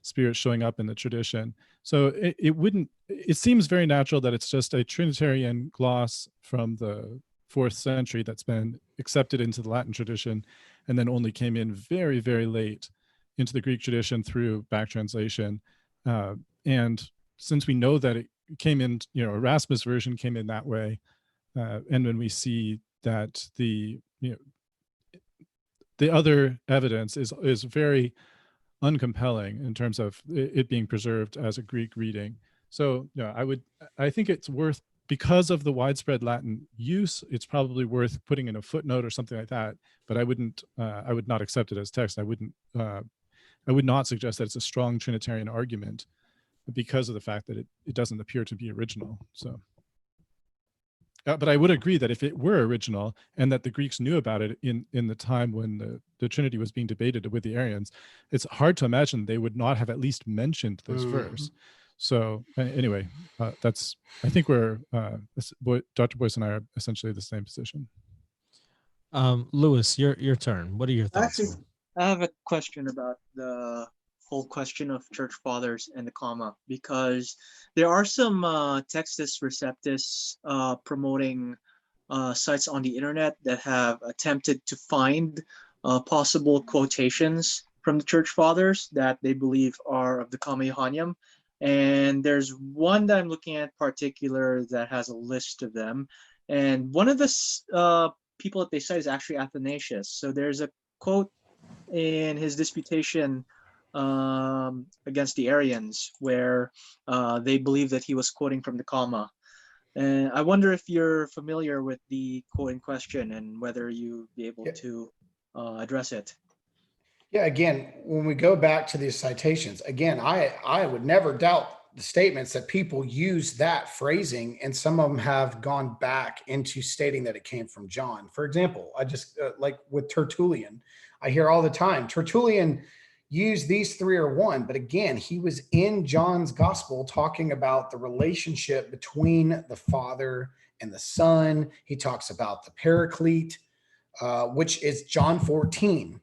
Spirit showing up in the tradition. So it seems very natural that it's just a Trinitarian gloss from the 4th century that's been accepted into the Latin tradition and then only came in very, very late into the Greek tradition through back translation. And since we know that it came in, Erasmus version came in that way, and when we see that the other evidence is very uncompelling in terms of it being preserved as a Greek reading. So I think it's worth, because of the widespread Latin use, it's probably worth putting in a footnote or something like that, but I would not accept it as text. I would not suggest that it's a strong Trinitarian argument because of the fact that it doesn't appear to be original. So but I would agree that if it were original and that the Greeks knew about it in the time when the Trinity was being debated with the Arians, it's hard to imagine they would not have at least mentioned this verse. So anyway, I think Dr. Boyce and I are essentially the same position. Lewis, your turn. What are your thoughts? Actually, I have a question about the whole question of church fathers and the comma, because there are some Textus Receptus promoting sites on the internet that have attempted to find possible quotations from the church fathers that they believe are of the Comma Johanneum. And there's one that I'm looking at particular that has a list of them. And one of the people that they cite is actually Athanasius. So there's a quote in his disputation against the Arians where they believe that he was quoting from the comma. And I wonder if you're familiar with the quote in question and whether you'd be able to address it. Yeah, again, when we go back to these citations, again, I would never doubt the statements that people use that phrasing, and some of them have gone back into stating that it came from John. For example, I just like with Tertullian, I hear all the time, Tertullian used these three are one, but again, he was in John's gospel talking about the relationship between the Father and the Son. He talks about the Paraclete, which is John 14.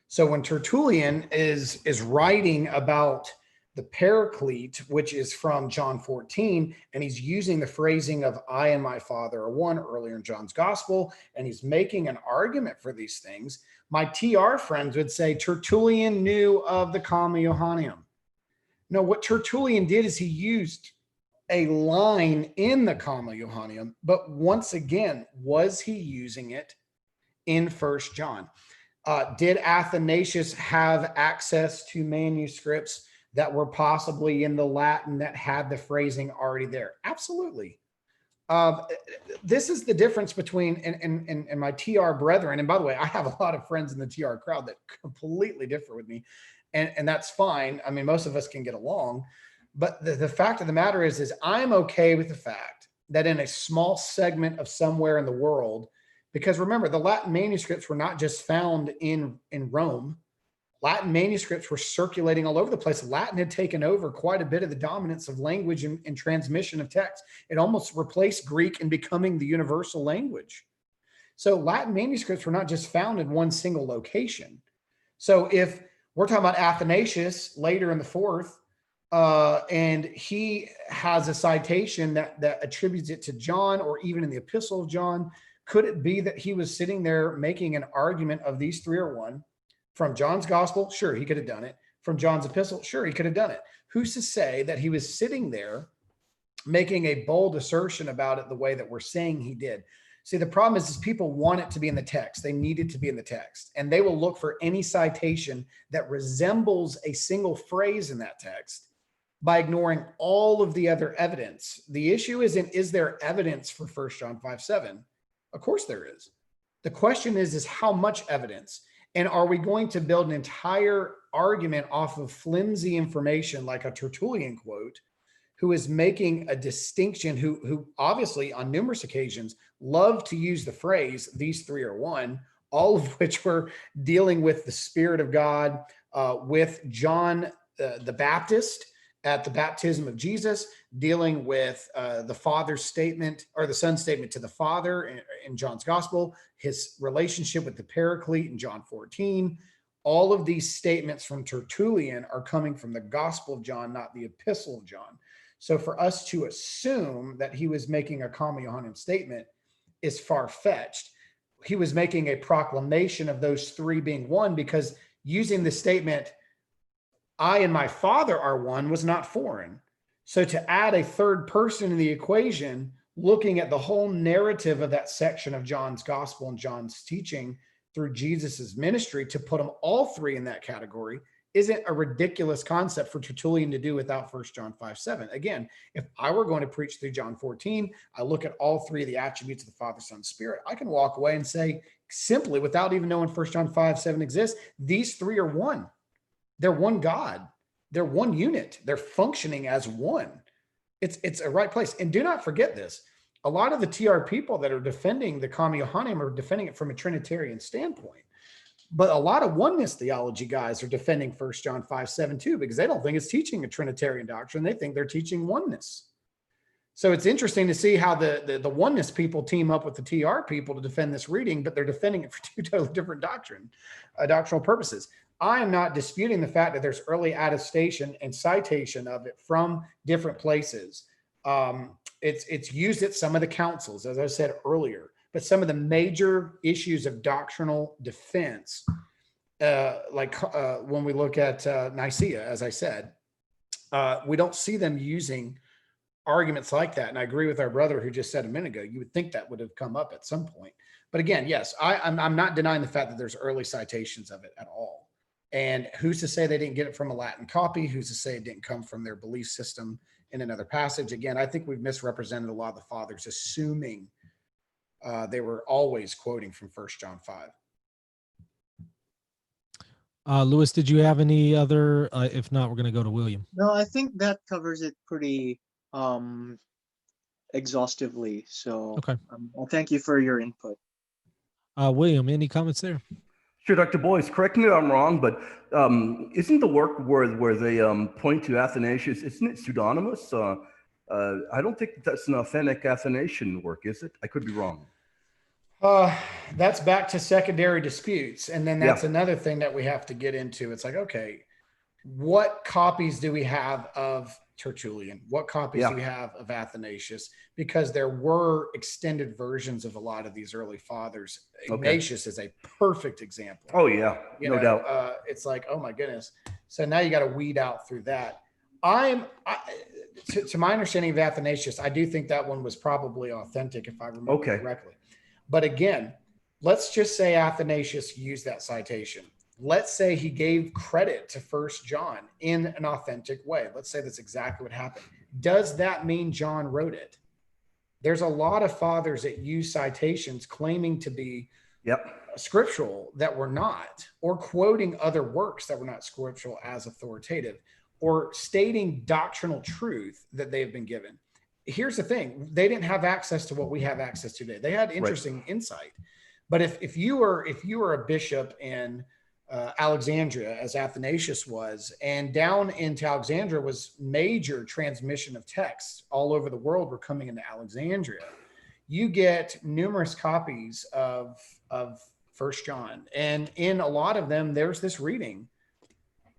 So when Tertullian is writing about the Paraclete, which is from John 14, and he's using the phrasing of I and my Father are one earlier in John's gospel, and he's making an argument for these things, my TR friends would say Tertullian knew of the Comma Johanneum. No, what Tertullian did is he used a line in the Comma Johanneum, but once again, was he using it in First John? Did Athanasius have access to manuscripts that were possibly in the Latin that had the phrasing already there? Absolutely. This is the difference between and my TR brethren. And by the way, I have a lot of friends in the TR crowd that completely differ with me, and that's fine. I mean, most of us can get along, but the fact of the matter is I'm okay with the fact that in a small segment of somewhere in the world, because remember, the Latin manuscripts were not just found in Rome. Latin manuscripts were circulating all over the place. Latin had taken over quite a bit of the dominance of language and transmission of text. It almost replaced Greek in becoming the universal language. So Latin manuscripts were not just found in one single location. So if we're talking about Athanasius later in the fourth, and he has a citation that attributes it to John, or even in the Epistle of John, could it be that he was sitting there making an argument of these three are one? From John's gospel, sure, he could have done it. From John's epistle, sure, he could have done it. Who's to say that he was sitting there making a bold assertion about it the way that we're saying he did? See, the problem is people want it to be in the text. They need it to be in the text. And they will look for any citation that resembles a single phrase in that text by ignoring all of the other evidence. The issue isn't, is there evidence for 1 John 5:7? Of course there is. The question is how much evidence? And are we going to build an entire argument off of flimsy information like a Tertullian quote, who is making a distinction, who obviously on numerous occasions love to use the phrase, these three are one, all of which were dealing with the Spirit of God, with John the Baptist at the baptism of Jesus, dealing with the Father's statement or the Son's statement to the Father in John's gospel, his relationship with the Paraclete in John 14. All of these statements from Tertullian are coming from the Gospel of John, not the Epistle of John. So for us to assume that he was making a Comma Johanneum statement is far-fetched. He was making a proclamation of those three being one, because using the statement, I and my Father are one, was not foreign. So to add a third person in the equation, looking at the whole narrative of that section of John's gospel and John's teaching through Jesus's ministry, to put them all three in that category isn't a ridiculous concept for Tertullian to do without 1 John 5:7. Again, if I were going to preach through John 14, I look at all three of the attributes of the Father, Son, Spirit, I can walk away and say simply, without even knowing 1 John 5:7 exists, these three are one. They're one God. They're one unit. They're functioning as one. It's a right place. And do not forget this. A lot of the TR people that are defending the Comma Johanneum are defending it from a Trinitarian standpoint. But a lot of oneness theology guys are defending 1 John 5:7 too, because they don't think it's teaching a Trinitarian doctrine. They think they're teaching oneness. So it's interesting to see how the oneness people team up with the TR people to defend this reading, but they're defending it for two totally different doctrinal purposes. I am not disputing the fact that there's early attestation and citation of it from different places. It's used at some of the councils, as I said earlier, but some of the major issues of doctrinal defense, when we look at Nicaea, as I said, we don't see them using arguments like that. And I agree with our brother who just said a minute ago, you would think that would have come up at some point. But again, yes, I'm not denying the fact that there's early citations of it at all. And who's to say they didn't get it from a Latin copy? Who's to say it didn't come from their belief system in another passage? Again, I think we've misrepresented a lot of the fathers, assuming they were always quoting from 1 John 5. Lewis, did you have any other? If not, we're going to go to William. No, I think that covers it pretty um, exhaustively. So Okay. thank you for your input. William, any comments there? Sure, Dr. Boyce, correct me if I'm wrong, but isn't the work where they point to Athanasius, isn't it pseudonymous? I don't think that's an authentic Athanasian work, is it? I could be wrong. That's back to secondary disputes. And then that's Yeah. another thing that we have to get into. It's like, okay, what copies do we have of Tertullian? What copies do we have of Athanasius? Because there were extended versions of a lot of these early fathers. Ignatius is a perfect example. Oh, yeah, no doubt. It's like, oh my goodness. So now you got to weed out through that. To my understanding of Athanasius, I do think that one was probably authentic, if I remember correctly. But again, let's just say Athanasius used that citation. Let's say he gave credit to 1 John in an authentic way. Let's say that's exactly what happened. Does that mean John wrote it? There's a lot of fathers that use citations claiming to be scriptural that were not, or quoting other works that were not scriptural as authoritative, or stating doctrinal truth that they have been given. Here's the thing. They didn't have access to what we have access to today. They had interesting insight. But if you were a bishop in Alexandria, as Athanasius was, and down into Alexandria was major transmission of texts all over the world were coming into Alexandria, you get numerous copies of 1 John. And in a lot of them, there's this reading.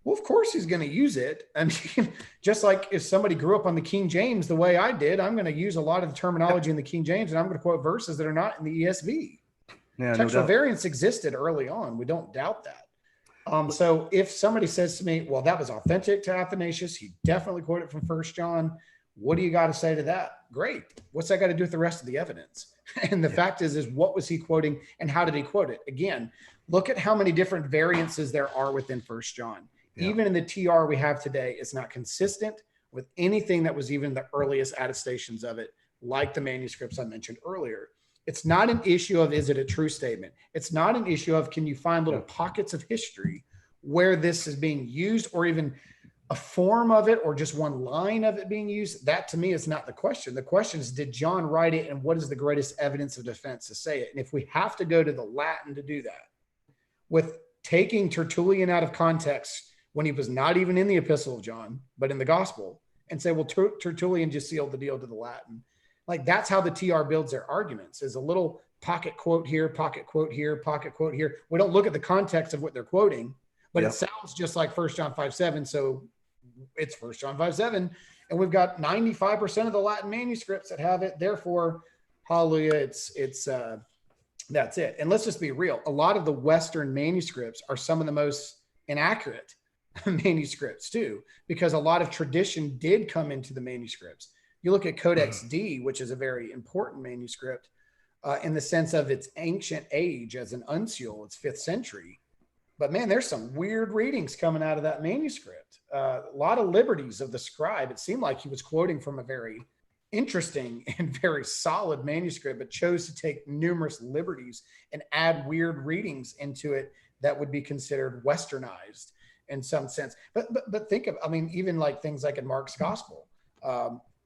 Well, of course he's going to use it. I mean, just like if somebody grew up on the King James the way I did, I'm going to use a lot of the terminology in the King James, and I'm going to quote verses that are not in the ESV. Textual variants existed early on. We don't doubt that. So if somebody says to me, well, that was authentic to Athanasius, he definitely quoted from 1 John. What do you got to say to that? Great. What's that got to do with the rest of the evidence? And the fact is what was he quoting and how did he quote it? Again, look at how many different variances there are within 1 John. Even in the TR we have today, it's not consistent with anything that was even the earliest attestations of it, like the manuscripts I mentioned earlier. It's not an issue of, is it a true statement? It's not an issue of, can you find little pockets of history where this is being used, or even a form of it, or just one line of it being used? That to me is not the question. The question is, did John write it, and what is the greatest evidence of defense to say it? And if we have to go to the Latin to do that, with taking Tertullian out of context when he was not even in the Epistle of John, but in the Gospel, and say, well, Tertullian just sealed the deal to the Latin. Like, that's how the TR builds their arguments, is a little pocket quote here, pocket quote here, pocket quote here. We don't look at the context of what they're quoting, but it sounds just like 1 John 5:7. So it's 1 John 5:7, and we've got 95% of the Latin manuscripts that have it. Therefore, hallelujah, it's that's it. And let's just be real. A lot of the Western manuscripts are some of the most inaccurate manuscripts too, because a lot of tradition did come into the manuscripts. You look at Codex D, which is a very important manuscript in the sense of its ancient age as an uncial, it's 5th century. But man, there's some weird readings coming out of that manuscript. A lot of liberties of the scribe. It seemed like he was quoting from a very interesting and very solid manuscript, but chose to take numerous liberties and add weird readings into it that would be considered westernized in some sense. But think of, I mean, even like things like in Mark's gospel,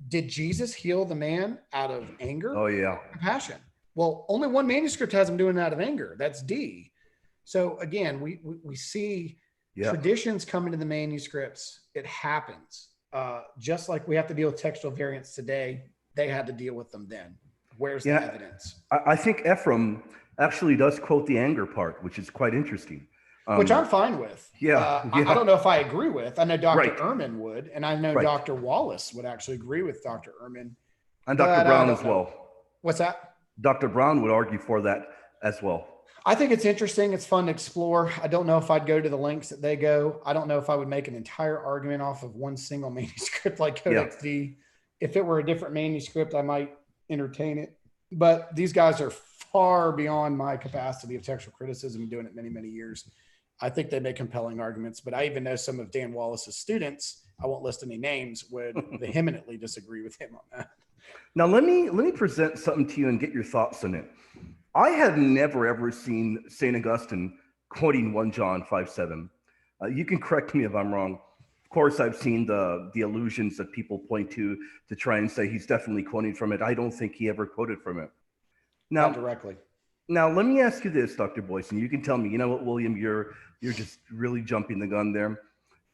did Jesus heal the man out of anger? Oh, yeah. Or compassion? Well, only one manuscript has him doing it out of anger. That's D. So again, we see traditions come into the manuscripts. It happens. Just like we have to deal with textual variants today, they had to deal with them then. Where's the evidence? I think Ephraim actually does quote the anger part, which is quite interesting. Which I'm fine with. I don't know if I agree with. I know Dr. Ehrman would, and I know Dr. Wallace would actually agree with Dr. Ehrman. And Dr. Brown as well. What's that? Dr. Brown would argue for that as well. I think it's interesting. It's fun to explore. I don't know if I'd go to the lengths that they go. I don't know if I would make an entire argument off of one single manuscript like Codex D. If it were a different manuscript, I might entertain it. But these guys are far beyond my capacity of textual criticism and doing it many, many years. I think they make compelling arguments, but I even know some of Dan Wallace's students, I won't list any names, would vehemently disagree with him on that. Now, let me present something to you and get your thoughts on it. I have never, ever seen St. Augustine quoting 1 John 5:7. You can correct me if I'm wrong. Of course, I've seen the allusions that people point to try and say he's definitely quoting from it. I don't think he ever quoted from it. Not Now, directly. now let me ask you this, Dr. Boyce, and you can tell me. You know what, William, you're just really jumping the gun there.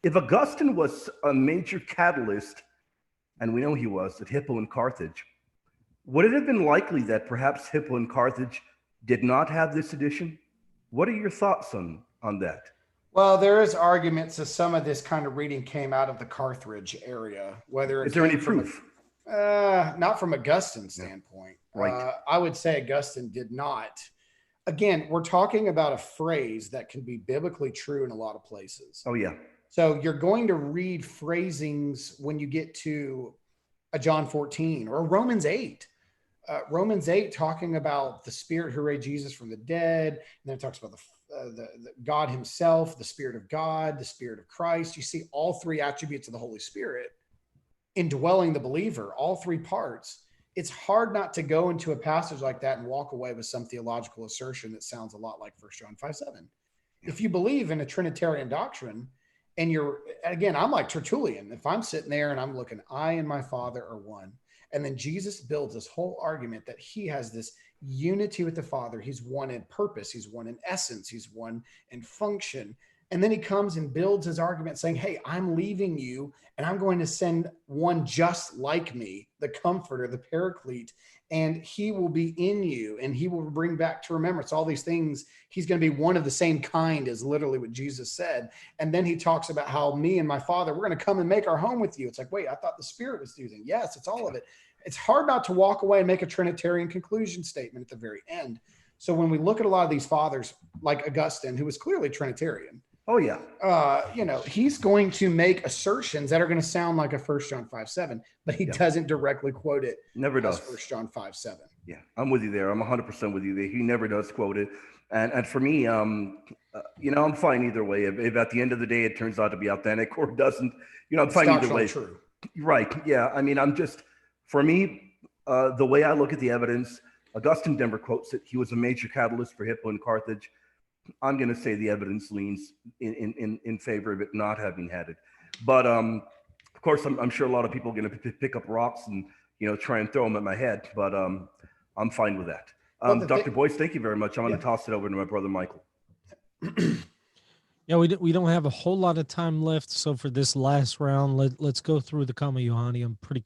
If Augustine was a major catalyst, and we know he was at Hippo in Carthage, would it have been likely that perhaps Hippo in Carthage did not have this edition? What are your thoughts on that? Well, there is arguments that some of this kind of reading came out of the Carthage area. Whether it Is there any came from proof? not from Augustine's standpoint. Right. I would say Augustine did not. Again, we're talking about a phrase that can be biblically true in a lot of places. Oh, yeah. So you're going to read phrasings when you get to a John 14 or Romans 8. Romans 8 talking about the Spirit who raised Jesus from the dead. And then it talks about the God himself, the Spirit of God, the Spirit of Christ. You see all three attributes of the Holy Spirit indwelling the believer, all three parts. It's hard not to go into a passage like that and walk away with some theological assertion that sounds a lot like 1 John 5:7. If you believe in a Trinitarian doctrine, and again, I'm like Tertullian. If I'm sitting there and I'm looking, I and my Father are one. And then Jesus builds this whole argument that he has this unity with the Father. He's one in purpose. He's one in essence. He's one in function. And then he comes and builds his argument saying, hey, I'm leaving you and I'm going to send one just like me, the Comforter, the Paraclete, and he will be in you and he will bring back to remembrance all these things. He's going to be one of the same kind as literally what Jesus said. And then he talks about how me and my Father, we're going to come and make our home with you. It's like, wait, I thought the Spirit was using. Yes, it's all of it. It's hard not to walk away and make a Trinitarian conclusion statement at the very end. So when we look at a lot of these fathers, like Augustine, who was clearly Trinitarian, oh yeah, he's going to make assertions that are going to sound like a 1 John 5:7, but he doesn't directly quote it. Never does. 1 John 5:7. Yeah, I'm with you there. I'm 100% with you there. He never does quote it. And for me, I'm fine either way. If at the end of the day it turns out to be authentic or doesn't, I'm fine either way. True. Right. Yeah. I mean, for me, the way I look at the evidence, Augustine never quotes it. He was a major catalyst for Hippo in Carthage. I'm going to say the evidence leans in favor of it not having had it. But of course, I'm sure a lot of people are going to pick up rocks and try and throw them at my head. But I'm fine with that. Dr. Boyce, thank you very much. I'm going to toss it over to my brother Michael. Yeah, we don't have a whole lot of time left. So for this last round, let's go through the Comma Johannium pretty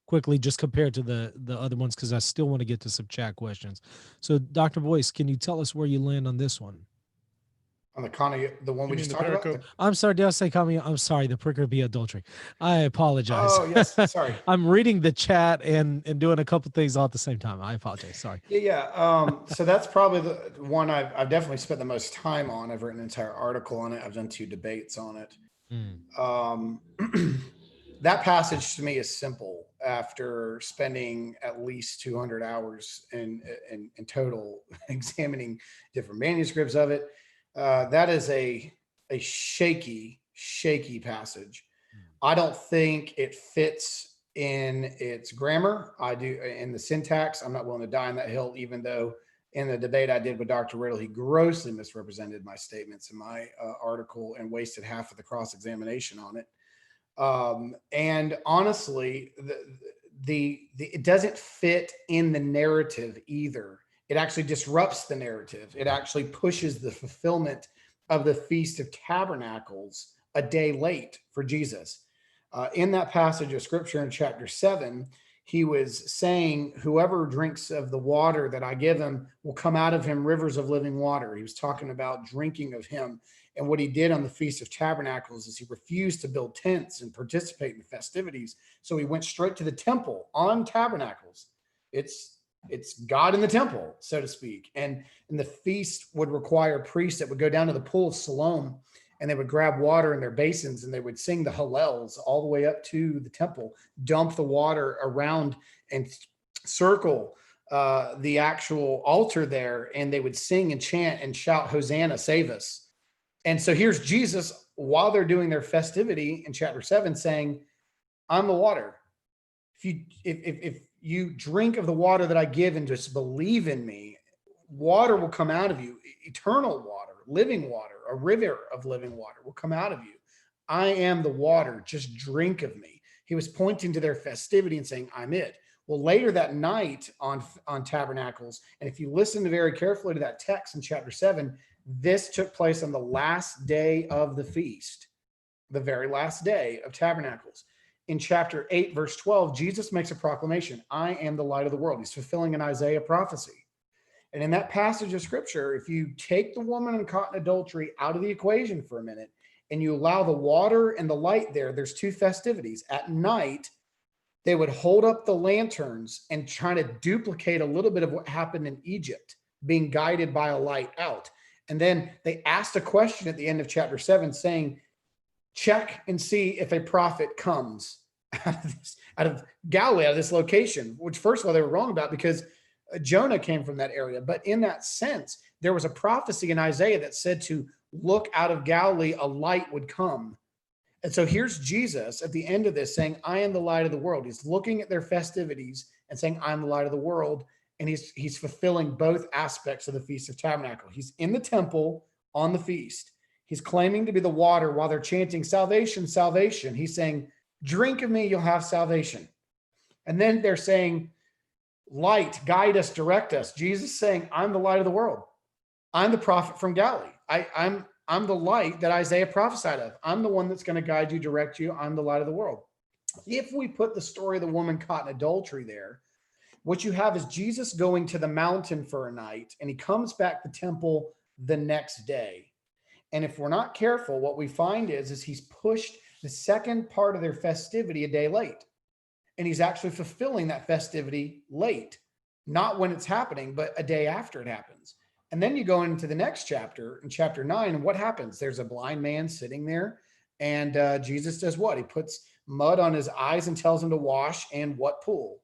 quickly, just compared to the other ones, because I still want to get to some chat questions. So Dr. Boyce, can you tell us where you land on this one? On the one we just talked about? I'm sorry, did I say Comma? I'm sorry, the pericope adultery. I apologize. Oh, yes, sorry. I'm reading the chat and doing a couple things all at the same time. I apologize, sorry. Yeah. So that's probably the one I've definitely spent the most time on. I've written an entire article on it. I've done 2 debates on it. That passage to me is simple after spending at least 200 hours in total examining different manuscripts of it. That is a shaky passage. I don't think it fits in its grammar. I do in the syntax. I'm not willing to die on that hill, even though in the debate I did with Dr. Riddle, he grossly misrepresented my statements in my article and wasted half of the cross-examination on it. And honestly, it doesn't fit in the narrative either. It actually disrupts the narrative. It actually pushes the fulfillment of the Feast of Tabernacles a day late for Jesus. In that passage of scripture in chapter 7, he was saying, whoever drinks of the water that I give him will come out of him rivers of living water. He was talking about drinking of him. And what he did on the Feast of Tabernacles is he refused to build tents and participate in the festivities. So he went straight to the temple on Tabernacles. It's God in the temple, so to speak. And the feast would require priests that would go down to the pool of Siloam, and they would grab water in their basins and they would sing the Hallels all the way up to the temple, dump the water around and circle the actual altar there. And they would sing and chant and shout, Hosanna, save us. And so here's Jesus while they're doing their festivity in chapter 7 saying, I'm the water. If you drink of the water that I give and just believe in me, water will come out of you, eternal water, living water, a river of living water will come out of you. I am the water, just drink of me. He was pointing to their festivity and saying, I'm it. Well, later that night on Tabernacles, and if you listen very carefully to that text in chapter 7, this took place on the last day of the feast, the very last day of Tabernacles. In chapter 8, verse 12, Jesus makes a proclamation, I am the light of the world. He's fulfilling an Isaiah prophecy. And in that passage of scripture, if you take the woman caught in adultery out of the equation for a minute, and you allow the water and the light there's two festivities. At night, they would hold up the lanterns and try to duplicate a little bit of what happened in Egypt, being guided by a light out. And then they asked a question at the end of chapter 7 saying, check and see if a prophet comes out of Galilee, out of this location, which first of all, they were wrong about because Jonah came from that area. But in that sense, there was a prophecy in Isaiah that said to look out of Galilee, a light would come. And so here's Jesus at the end of this saying, I am the light of the world. He's looking at their festivities and saying, I'm the light of the world. And he's fulfilling both aspects of the Feast of Tabernacle. He's in the temple on the feast. He's claiming to be the water while they're chanting salvation, salvation. He's saying, drink of me, you'll have salvation. And then they're saying, light, guide us, direct us. Jesus saying, I'm the light of the world. I'm the prophet from Galilee. I'm the light that Isaiah prophesied of. I'm the one that's going to guide you, direct you. I'm the light of the world. If we put the story of the woman caught in adultery there, what you have is Jesus going to the mountain for a night, and he comes back to the temple the next day. And if we're not careful, what we find is he's pushed the second part of their festivity a day late. And he's actually fulfilling that festivity late, not when it's happening, but a day after it happens. And then you go into the next chapter, in chapter 9, and what happens? There's a blind man sitting there, and Jesus does what? He puts mud on his eyes and tells him to wash. And what pool?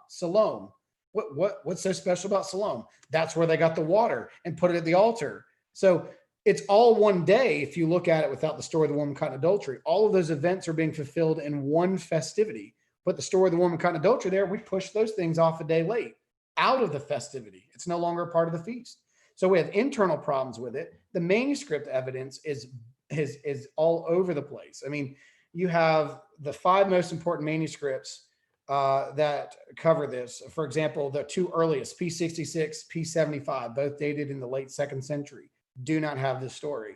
Siloam. What's so special about Siloam? That's where they got the water and put it at the altar. So it's all one day. If you look at it without the story of the woman caught in adultery, all of those events are being fulfilled in one festivity. But the story of the woman caught in adultery there, we push those things off a day late, out of the festivity. It's no longer a part of the feast. So we have internal problems with it. The manuscript evidence is all over the place. I mean, you have the 5 most important manuscripts that cover this. For example, the 2 earliest, P66, P75, both dated in the late 2nd century, do not have this story.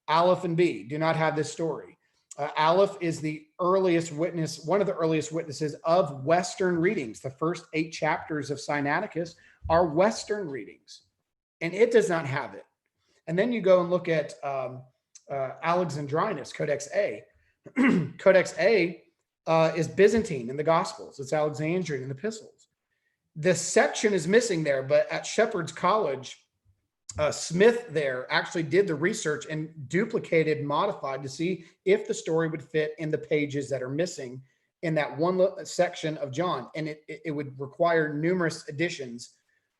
Aleph and B do not have this story. Aleph is the earliest witness, one of the earliest witnesses of Western readings. The first 8 chapters of Sinaiticus are Western readings, and it does not have it. And then you go and look at Alexandrinus, Codex A. Codex A is Byzantine in the Gospels. It's Alexandrian in the Epistles. The section is missing there, but at Shepherd's College, Smith there actually did the research and duplicated, modified to see if the story would fit in the pages that are missing in that one section of John. And it would require numerous additions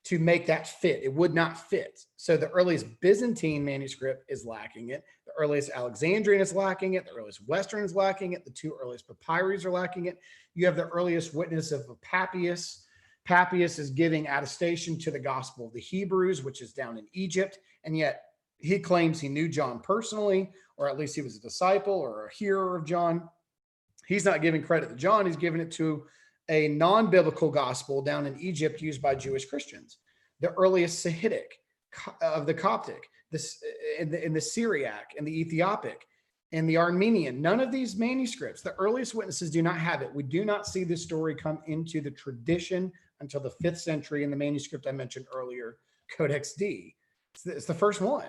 to make that fit. It would not fit. So the earliest Byzantine manuscript is lacking it. The earliest Alexandrian is lacking it. The earliest Western is lacking it. The 2 earliest papyri are lacking it. You have the earliest witness of Papias. Papias is giving attestation to the Gospel of the Hebrews, which is down in Egypt. And yet he claims he knew John personally, or at least he was a disciple or a hearer of John. He's not giving credit to John. He's giving it to a non-biblical gospel down in Egypt used by Jewish Christians. The earliest Sahidic of the Coptic, in the Syriac and the Ethiopic and the Armenian, none of these manuscripts, the earliest witnesses do not have it. We do not see this story come into the tradition until the 5th century in the manuscript I mentioned earlier, Codex D. It's the first one.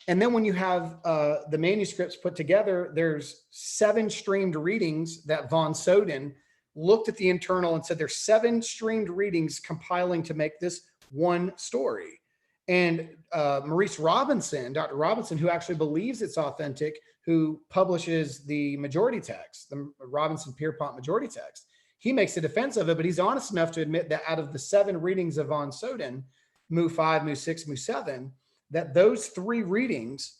And then when you have the manuscripts put together, there's 7 streamed readings that von Soden looked at the internal and said there's 7 streamed readings compiling to make this one story. And Maurice Robinson, Dr. Robinson, who actually believes it's authentic, who publishes the majority text, the Robinson-Pierpont majority text, he makes a defense of it, but he's honest enough to admit that out of the 7 readings of von Soden, Mu 5, Mu 6, Mu 7, that those 3 readings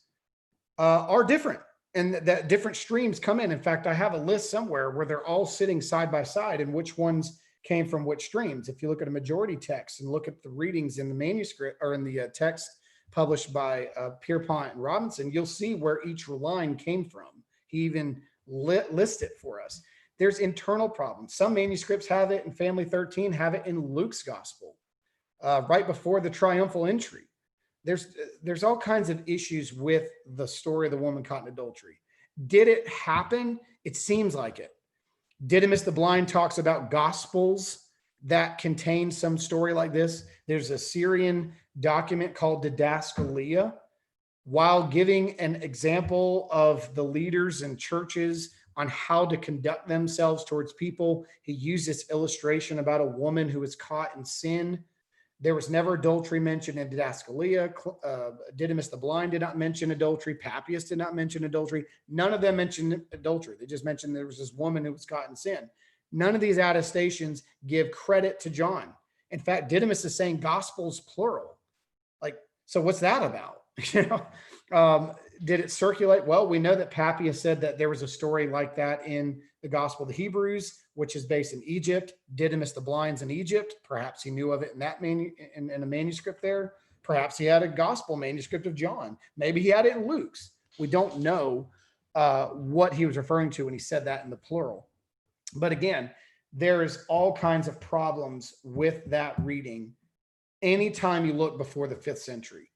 are different, and that different streams come in. In fact, I have a list somewhere where they're all sitting side by side and which ones came from which streams. If you look at a majority text and look at the readings in the manuscript or in the text published by Pierpont and Robinson, you'll see where each line came from. He even lists it for us. There's internal problems. Some manuscripts have it in Family 13, have it in Luke's gospel, right before the triumphal entry. There's all kinds of issues with the story of the woman caught in adultery. Did it happen? It seems like it. Didymus the Blind talks about gospels that contain some story like this. There's a Syrian document called Didaskalia. While giving an example of the leaders and churches on how to conduct themselves towards people, he used this illustration about a woman who was caught in sin. There was never adultery mentioned in Didaskalia. Didymus the Blind did not mention adultery. Papias did not mention adultery. None of them mentioned adultery. They just mentioned there was this woman who was caught in sin. None of these attestations give credit to John. In fact, Didymus is saying gospels plural. Like, so what's that about? Did it circulate? Well, we know that Papias said that there was a story like that in the Gospel of the Hebrews, which is based in Egypt. Didymus the Blind's in Egypt. Perhaps he knew of it in that in a manuscript there. Perhaps he had a gospel manuscript of John. Maybe he had it in Luke's. We don't know what he was referring to when he said that in the plural. But again, there's all kinds of problems with that reading anytime you look before the 5th century.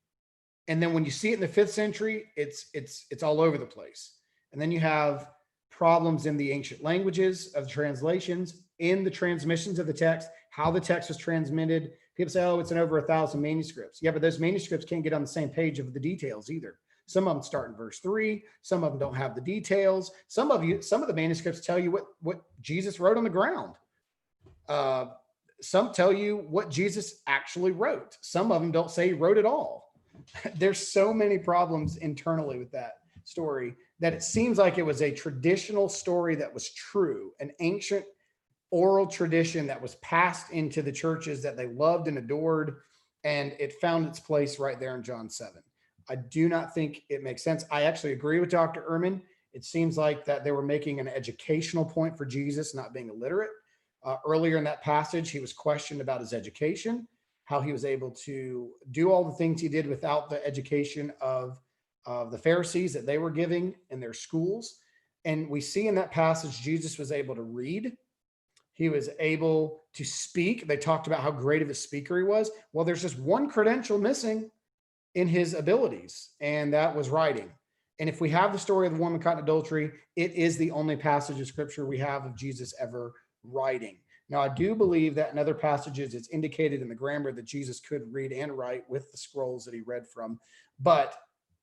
And then when you see it in the 5th century, it's all over the place. And then you have problems in the ancient languages of translations, in the transmissions of the text, how the text was transmitted. People say, oh, it's in over 1,000 manuscripts. Yeah, but those manuscripts can't get on the same page of the details either. Some of them start in verse 3. Some of them don't have the details. Some of the manuscripts tell you what Jesus wrote on the ground. Some tell you what Jesus actually wrote. Some of them don't say he wrote it all. There's so many problems internally with that story that it seems like it was a traditional story that was true, an ancient oral tradition that was passed into the churches that they loved and adored, and it found its place right there in John 7. I do not think it makes sense. I actually agree with Dr. Ehrman. It seems like that they were making an educational point for Jesus not being illiterate. Earlier in that passage, he was questioned about his education, how he was able to do all the things he did without the education of the Pharisees that they were giving in their schools. And we see in that passage, Jesus was able to read. He was able to speak. They talked about how great of a speaker he was. Well, there's just one credential missing in his abilities, and that was writing. And if we have the story of the woman caught in adultery, it is the only passage of scripture we have of Jesus ever writing. Now, I do believe that in other passages, it's indicated in the grammar that Jesus could read and write with the scrolls that he read from. But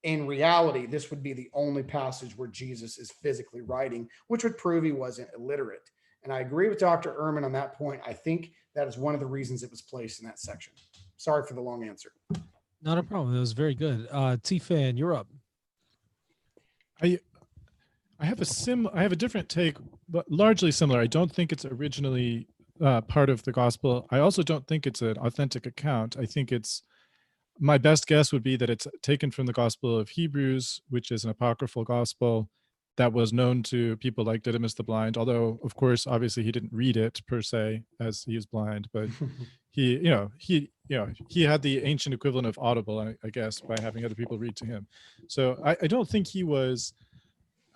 in reality, this would be the only passage where Jesus is physically writing, which would prove he wasn't illiterate. And I agree with Dr. Ehrman on that point. I think that is one of the reasons it was placed in that section. Sorry for the long answer. Not a problem. It was very good. T-Fan, you're up. I have a different take, but largely similar. I don't think it's originally part of the gospel. I also don't think it's an authentic account. I think my best guess would be that it's taken from the Gospel of Hebrews, which is an apocryphal gospel that was known to people like Didymus the Blind, although of course, obviously he didn't read it per se as he is blind, but he had the ancient equivalent of Audible, I guess, by having other people read to him. So I don't think he was,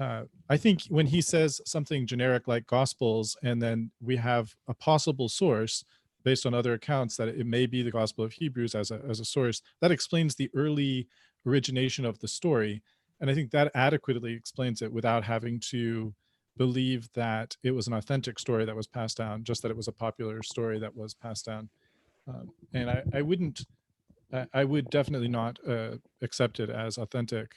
I think when he says something generic like Gospels, and then we have a possible source based on other accounts that it may be the Gospel of Hebrews as a source, that explains the early origination of the story. And I think that adequately explains it without having to believe that it was an authentic story that was passed down, just that it was a popular story that was passed down. And I would definitely not accept it as authentic.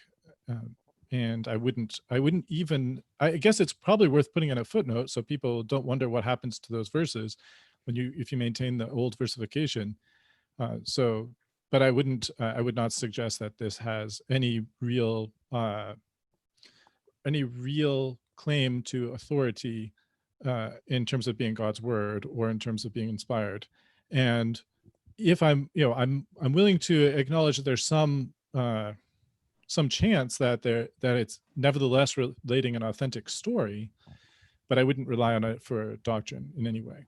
And I wouldn't even, I guess it's probably worth putting in a footnote so people don't wonder what happens to those verses if you maintain the old versification. But I would not suggest that this has any real claim to authority in terms of being God's word or in terms of being inspired. And if I'm willing to acknowledge that there's some chance that it's nevertheless relating an authentic story, but I wouldn't rely on it for doctrine in any way.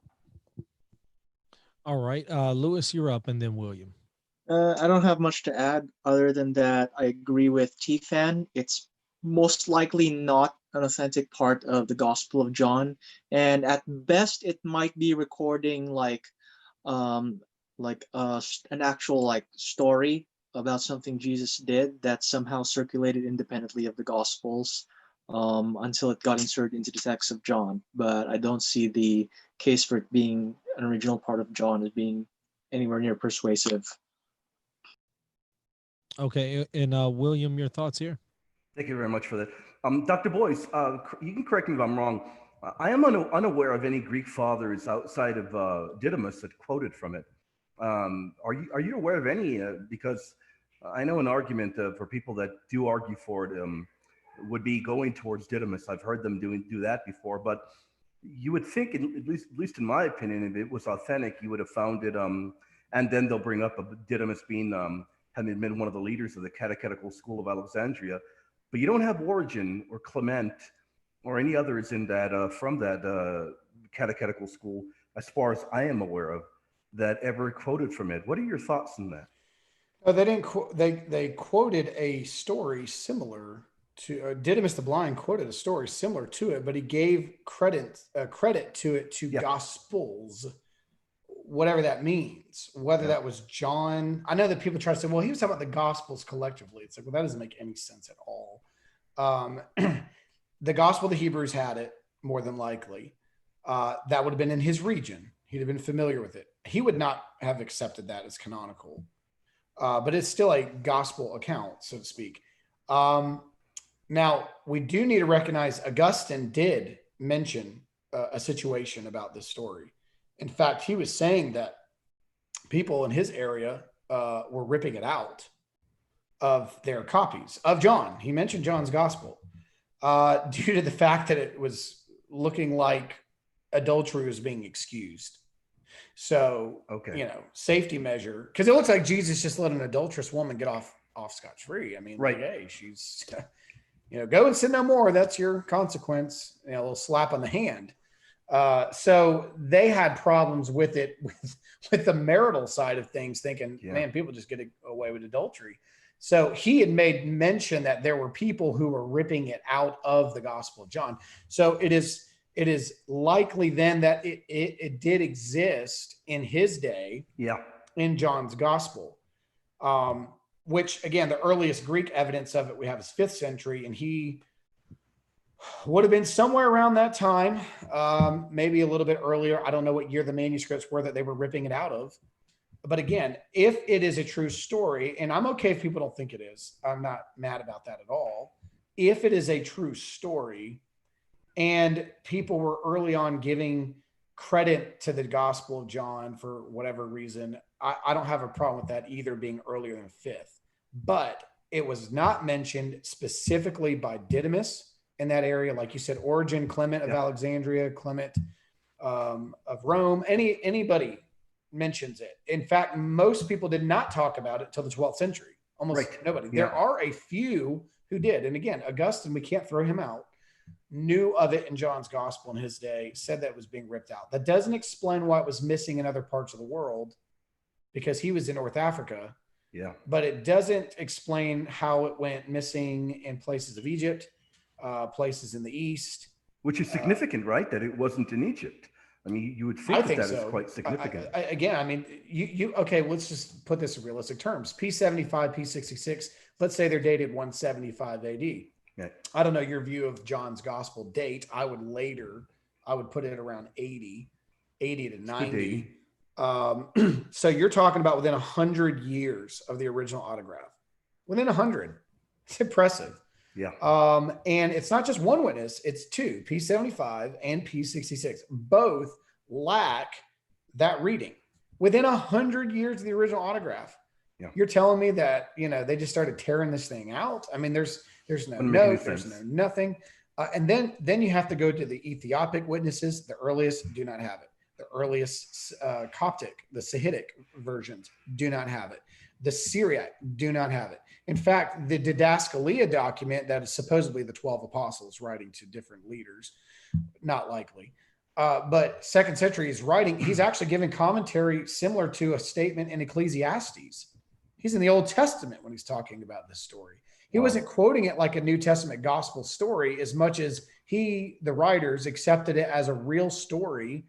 All right, Lewis, you're up, and then William. I don't have much to add other than that I agree with T-Fan. It's most likely not an authentic part of the Gospel of John, and at best it might be recording um an actual like story about something Jesus did that somehow circulated independently of the Gospels until it got inserted into the text of John. But I don't see the case for it being an original part of John as being anywhere near persuasive. Okay, and William, your thoughts here? Thank you very much for that. Dr. Boyce, you can correct me if I'm wrong. I am unaware of any Greek fathers outside of Didymus that quoted from it. Are you aware of any? Because I know an argument for people that do argue for it would be going towards Didymus. I've heard them do that before, but you would think, at least in my opinion, if it was authentic, you would have found it. And then they'll bring up Didymus being having been one of the leaders of the catechetical school of Alexandria. But you don't have Origen or Clement or any others in that from that catechetical school, as far as I am aware of, that ever quoted from it. What are your thoughts on that? Oh, they didn't. They quoted a story similar to Didymus the Blind quoted a story similar to it, but he gave credit to it to Gospels, whatever that means. Whether that was John, I know that people try to say, well, he was talking about the Gospels collectively. It's like, well, that doesn't make any sense at all. The Gospel of the Hebrews had it more than likely. That would have been in his region. He'd have been familiar with it. He would not have accepted that as canonical, but it's still a gospel account, so to speak. Now, we do need to recognize Augustine did mention a situation about this story. In fact, he was saying that people in his area were ripping it out of their copies of John. He mentioned John's gospel due to the fact that it was looking like adultery was being excused. So, safety measure, because it looks like Jesus just let an adulterous woman get off scotch-free. I mean, right. Like, hey, she's, go and sin no more. That's your consequence. A little slap on the hand. So they had problems with it, with the marital side of things, thinking, man, people just get away with adultery. So he had made mention that there were people who were ripping it out of the Gospel of John. So it is likely then that it did exist in his day, in John's Gospel, which again, the earliest Greek evidence of it we have is 5th century, and he would have been somewhere around that time, maybe a little bit earlier. I don't know what year the manuscripts were that they were ripping it out of. But again, if it is a true story, and I'm okay if people don't think it is, I'm not mad about that at all. If it is a true story and people were early on giving credit to the Gospel of John for whatever reason, I don't have a problem with that either being earlier than 5th. But it was not mentioned specifically by Didymus in that area. Like you said, Origen, Clement of Alexandria, Clement of Rome, anybody mentions it. In fact, most people did not talk about it till the 12th century. Almost nobody. There are a few who did. And again, Augustine, we can't throw him out, knew of it in John's Gospel in his day, said that it was being ripped out. That doesn't explain why it was missing in other parts of the world, because he was in North Africa. Yeah. But it doesn't explain how it went missing in places of Egypt, places in the East. Which is significant, right? That it wasn't in Egypt. I mean, you would think that is quite significant. I mean, okay, let's just put this in realistic terms. P75, P66, let's say they're dated 175 AD. Okay. I don't know your view of John's Gospel date. I would put it around 80 to 90. So you're talking about within 100 years of the original autograph. Within 100. It's impressive. Yeah. And it's not just one witness, it's two, P75 and P66. Both lack that reading. Within 100 years of the original autograph. Yeah. You're telling me that, they just started tearing this thing out. I mean, there's no note, there's no nothing. And then you have to go to the Ethiopic witnesses. The earliest do not have it. The earliest Coptic, the Sahidic versions do not have it. The Syriac do not have it. In fact, the Didaskalia document that is supposedly the 12 apostles writing to different leaders, not likely. But 2nd century is writing, he's actually giving commentary similar to a statement in Ecclesiastes He's in the Old Testament when he's talking about this story. He Wow. wasn't quoting it like a New Testament gospel story as much as the writers, accepted it as a real story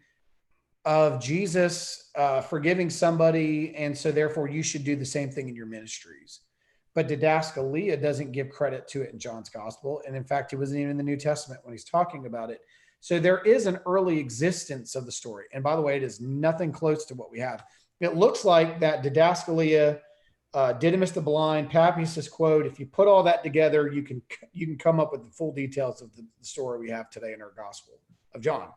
of Jesus forgiving somebody. And so therefore you should do the same thing in your ministries. But Didaskalia doesn't give credit to it in John's gospel. And in fact, he wasn't even in the New Testament when he's talking about it. So there is an early existence of the story. And by the way, it is nothing close to what we have. It looks like that Didaskalia, Didymus the blind, Papias' quote, if you put all that together, you can come up with the full details of the story we have today in our gospel of John,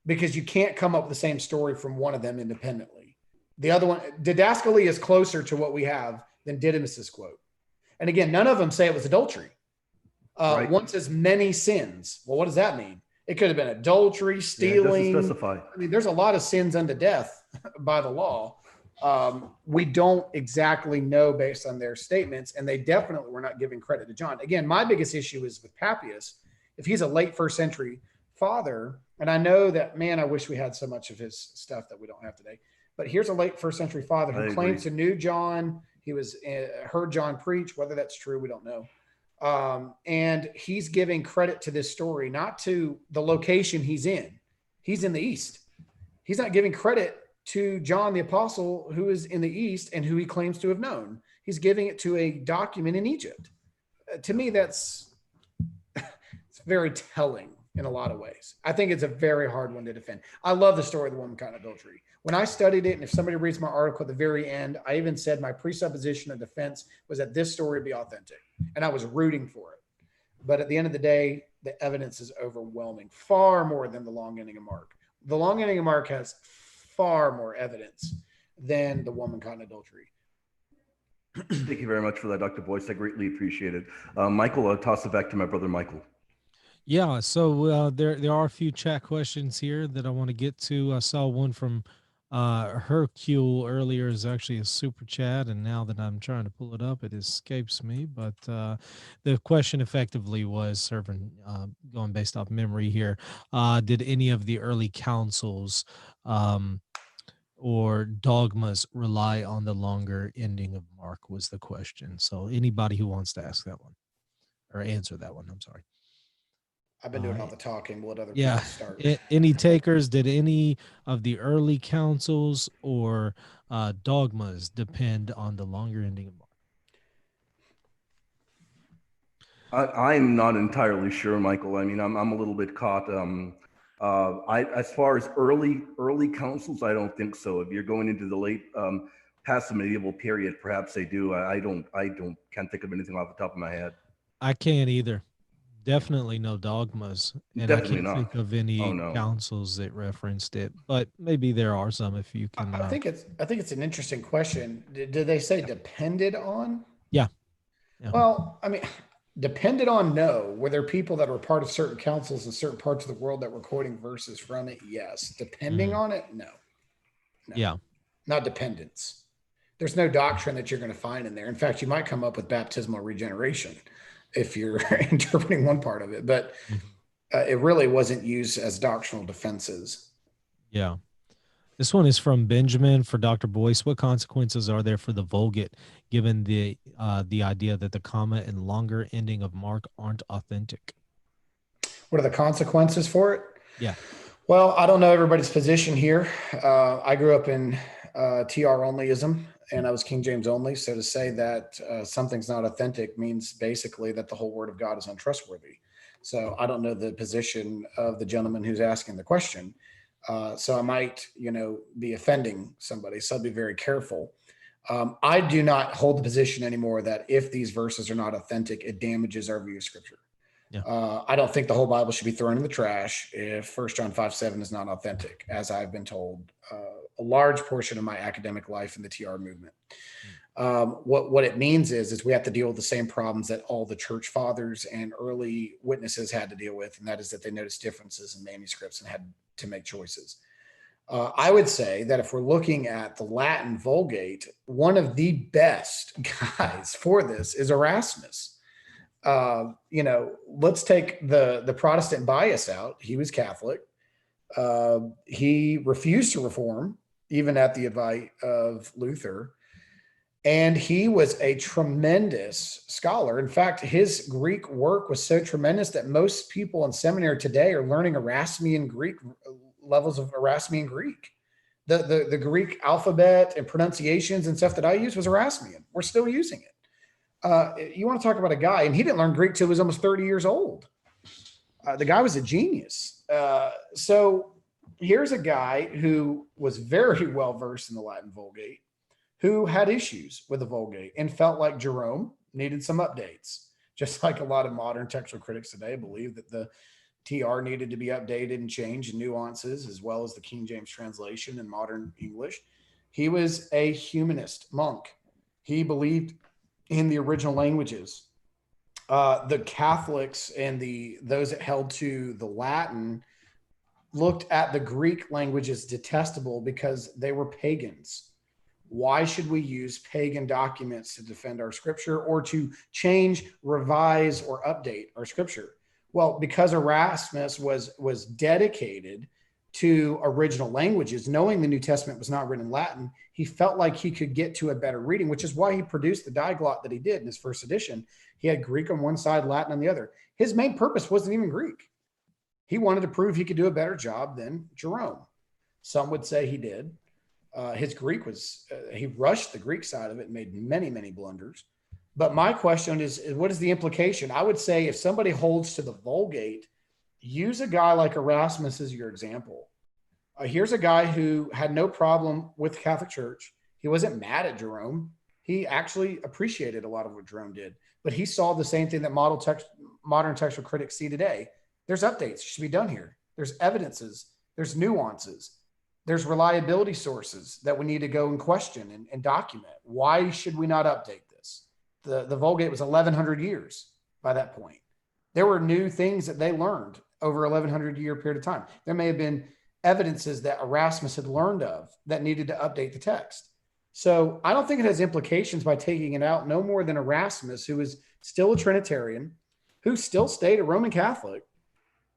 because you can't come up with the same story from one of them independently. The other one, Didaskalia, is closer to what we have than Didymus's quote. And again, none of them say it was adultery. Right. One says many sins. Well, what does that mean? It could have been adultery, stealing. Yeah, it doesn't specify. I mean, there's a lot of sins unto death by the law. We don't exactly know based on their statements, and they definitely were not giving credit to John. Again, my biggest issue is with Papias. If he's a late first century father, and I know that, man, I wish we had so much of his stuff that we don't have today, but here's a late first century father who claims to knew John. He was heard John preach. Whether that's true, we don't know. And he's giving credit to this story, not to the location he's in. He's in the East. He's not giving credit to John the Apostle, who is in the East and who he claims to have known. He's giving it to a document in Egypt. To me, it's very telling in a lot of ways. I think it's a very hard one to defend. I love the story of the woman caught in adultery. When I studied it, and if somebody reads my article at the very end, I even said my presupposition of defense was that this story would be authentic, and I was rooting for it. But at the end of the day, the evidence is overwhelming, far more than the long ending of Mark. The long ending of Mark has far more evidence than the woman caught in adultery. Thank you very much for that, Dr. Boyce. I greatly appreciate it. Michael, I'll toss it back to my brother, Michael. Yeah, so there are a few chat questions here that I want to get to. I saw one from Hercule earlier, is actually a super chat, and now that I'm trying to pull it up, it escapes me. But the question effectively was going based off memory here. Did any of the early councils or dogmas rely on the longer ending of Mark, was the question. So anybody who wants to ask that one or answer that one, I'm sorry. I've been doing all the talking. We'll let other Yeah. people start. Any takers? Did any of the early councils or dogmas depend on the longer ending of Mark? I'm not entirely sure, Michael. I mean, I'm a little bit caught. As far as early councils, I don't think so. If you're going into the late past the medieval period, perhaps they do. Can't think of anything off the top of my head. I can't either. Definitely no dogmas, and Definitely I can't not. think of any Oh, no. councils that referenced it. But maybe there are some. If you can, I think it's an interesting question. Did they say depended on? Yeah. Well, I mean, depended on, no. Were there people that were part of certain councils in certain parts of the world that were quoting verses from it? Yes. Depending on it? No. Yeah. Not dependence. There's no doctrine that you're going to find in there. In fact, you might come up with baptismal regeneration if you're interpreting one part of it, but it really wasn't used as doctrinal defenses. Yeah. This one is from Benjamin for Dr. Boyce. What consequences are there for the Vulgate, given the idea that the comma and longer ending of Mark aren't authentic? What are the consequences for it? Yeah. Well, I don't know everybody's position here. I grew up in TR onlyism, and I was King James only. So to say that something's not authentic means basically that the whole word of God is untrustworthy. So I don't know the position of the gentleman who's asking the question. So I might, be offending somebody. So I'll be very careful. I do not hold the position anymore that if these verses are not authentic, it damages our view of Scripture. Yeah. I don't think the whole Bible should be thrown in the trash if 1 John 5:7 is not authentic, as I've been told a large portion of my academic life in the TR movement. What it means is we have to deal with the same problems that all the church fathers and early witnesses had to deal with, and that is that they noticed differences in manuscripts and had to make choices. I would say that if we're looking at the Latin Vulgate, one of the best guys for this is Erasmus. Let's take the Protestant bias out. He was Catholic. He refused to reform, even at the advice of Luther. And he was a tremendous scholar. In fact, his Greek work was so tremendous that most people in seminary today are learning Erasmian Greek, levels of Erasmian Greek. The Greek alphabet and pronunciations and stuff that I used was Erasmian. We're still using it. You want to talk about a guy, and he didn't learn Greek till he was almost 30 years old. The guy was a genius. So here's a guy who was very well versed in the Latin Vulgate, who had issues with the Vulgate and felt like Jerome needed some updates, just like a lot of modern textual critics today believe that the TR needed to be updated and changed in nuances, as well as the King James translation in modern English. He was a humanist monk. He believed in the original languages. The Catholics and those that held to the Latin looked at the Greek language as detestable because they were pagans. Why should we use pagan documents to defend our scripture or to change, revise, or update our scripture? Well, because Erasmus was dedicated to original languages, knowing the New Testament was not written in Latin, he felt like he could get to a better reading, which is why he produced the diglot that he did in his first edition. He had Greek on one side, Latin on the other. His main purpose wasn't even Greek. He wanted to prove he could do a better job than Jerome. Some would say he did. His Greek was, he rushed the Greek side of it and made many, many blunders. But my question is, what is the implication? I would say if somebody holds to the Vulgate, use a guy like Erasmus as your example. Here's a guy who had no problem with the Catholic Church. He wasn't mad at Jerome. He actually appreciated a lot of what Jerome did. But he saw the same thing that modern textual critics see today. There's updates should be done here. There's evidences. There's nuances. There's reliability sources that we need to go and question and document. Why should we not update this? The Vulgate was 1,100 years by that point. There were new things that they learned over 1,100 year period of time. There may have been evidences that Erasmus had learned of that needed to update the text. So I don't think it has implications by taking it out no more than Erasmus, who is still a Trinitarian, who still stayed a Roman Catholic,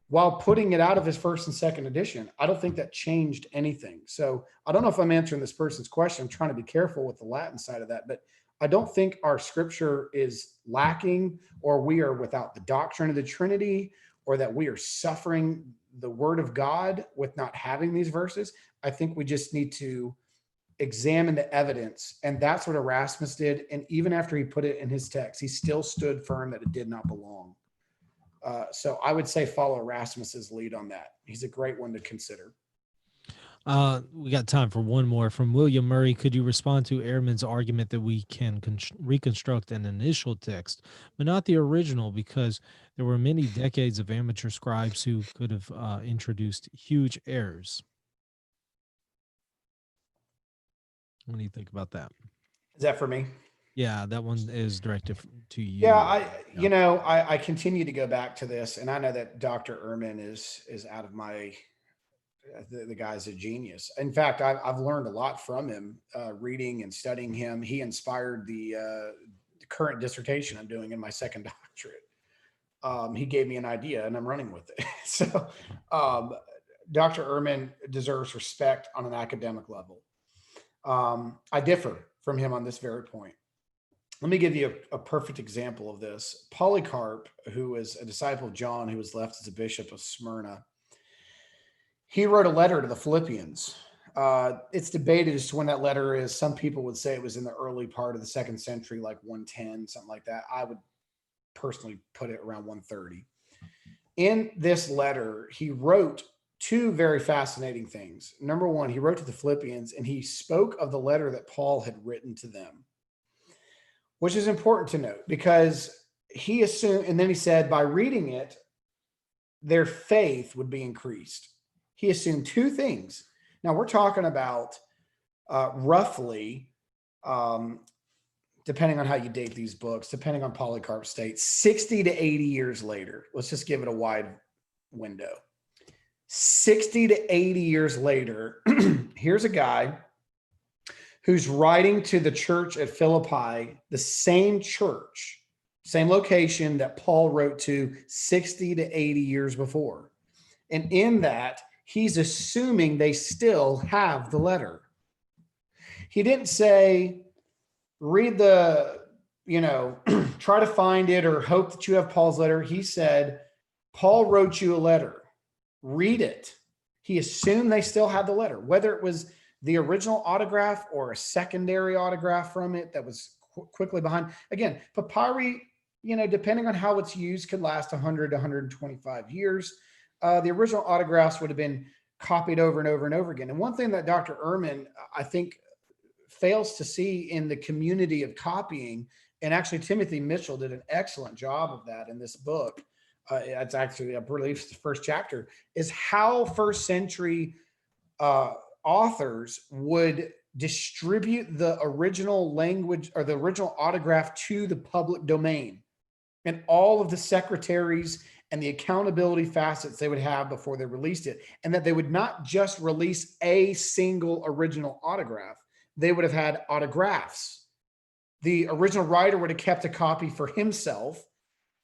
while putting it out of his first and second edition. I don't think that changed anything. So I don't know if I'm answering this person's question. I'm trying to be careful with the Latin side of that, but I don't think our scripture is lacking, or we are without the doctrine of the Trinity, or that we are suffering the word of God with not having these verses. I think we just need to examine the evidence. And that's what Erasmus did. And even after he put it in his text, he still stood firm that it did not belong. So I would say follow Erasmus's lead on that. He's a great one to consider. We got time for one more from William Murray. Could you respond to Ehrman's argument that we can reconstruct an initial text, but not the original, because there were many decades of amateur scribes who could have introduced huge errors? What do you think about that? Is that for me? Yeah, that one is directed to you. Yeah, I continue to go back to this, and I know that Dr. Ehrman is out of my, the guy's a genius. In fact, I've learned a lot from him, reading and studying him. He inspired the current dissertation I'm doing in my second doctorate. He gave me an idea, and I'm running with it. So Dr. Ehrman deserves respect on an academic level. I differ from him on this very point. Let me give you a perfect example of this. Polycarp, who was a disciple of John, who was left as a bishop of Smyrna, he wrote a letter to the Philippians. It's debated as to when that letter is. Some people would say it was in the early part of the 2nd century, like 110, something like that. I would personally put it around 130. In this letter, he wrote two very fascinating things. Number one, he wrote to the Philippians, and he spoke of the letter that Paul had written to them, which is important to note, because he assumed, and then he said, by reading it, their faith would be increased. He assumed two things. Now we're talking about roughly, depending on how you date these books, depending on Polycarp's date, 60 to 80 years later. Let's just give it a wide window. 60 to 80 years later, here's a guy who's writing to the church at Philippi, the same church, same location that Paul wrote to 60 to 80 years before. And in that, he's assuming they still have the letter. He didn't say, read the, try to find it or hope that you have Paul's letter. He said, Paul wrote you a letter. Read it. He assumed they still had the letter, whether it was the original autograph or a secondary autograph from it that was quickly behind. Again, papyri, depending on how it's used, could last 100 to 125 years. The original autographs would have been copied over and over and over again. And one thing that Dr. Ehrman, I think, fails to see in the community of copying, and actually Timothy Mitchell did an excellent job of that in this book. It's actually, I believe, the first chapter, is how first century authors would distribute the original language or the original autograph to the public domain, and all of the secretaries and the accountability facets they would have before they released it. And that they would not just release a single original autograph. They would have had autographs. The original writer would have kept a copy for himself,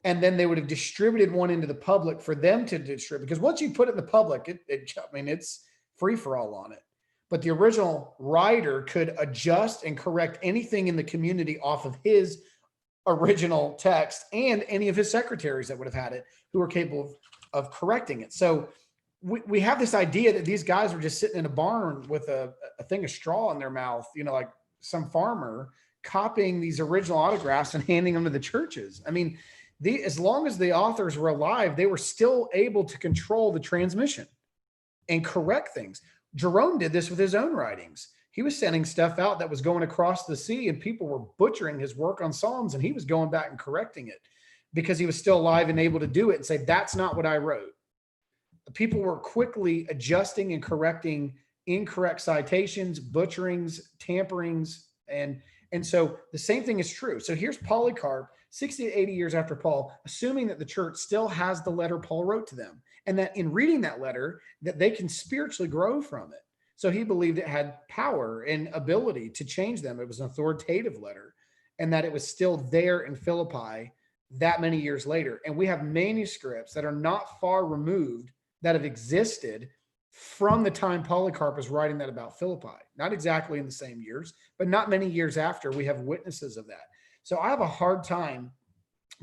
and then they would have distributed one into the public for them to distribute. Because once you put it in the public, it's free for all on it. But the original writer could adjust and correct anything in the community off of his original text, and any of his secretaries that would have had it who were capable of correcting it. So we have this idea that these guys were just sitting in a barn with a thing of straw in their mouth, like some farmer, copying these original autographs and handing them to the churches. I mean, as long as the authors were alive, they were still able to control the transmission and correct things. Jerome did this with his own writings. He was sending stuff out that was going across the sea, and people were butchering his work on Psalms, and he was going back and correcting it because he was still alive and able to do it and say, that's not what I wrote. People were quickly adjusting and correcting incorrect citations, butcherings, tamperings, and so the same thing is true. So here's Polycarp, 60 to 80 years after Paul, assuming that the church still has the letter Paul wrote to them, and that in reading that letter, that they can spiritually grow from it. So he believed it had power and ability to change them. It was an authoritative letter, and that it was still there in Philippi that many years later. And we have manuscripts that are not far removed that have existed from the time Polycarp was writing that about Philippi. Not exactly in the same years, but not many years after, we have witnesses of that. So I have a hard time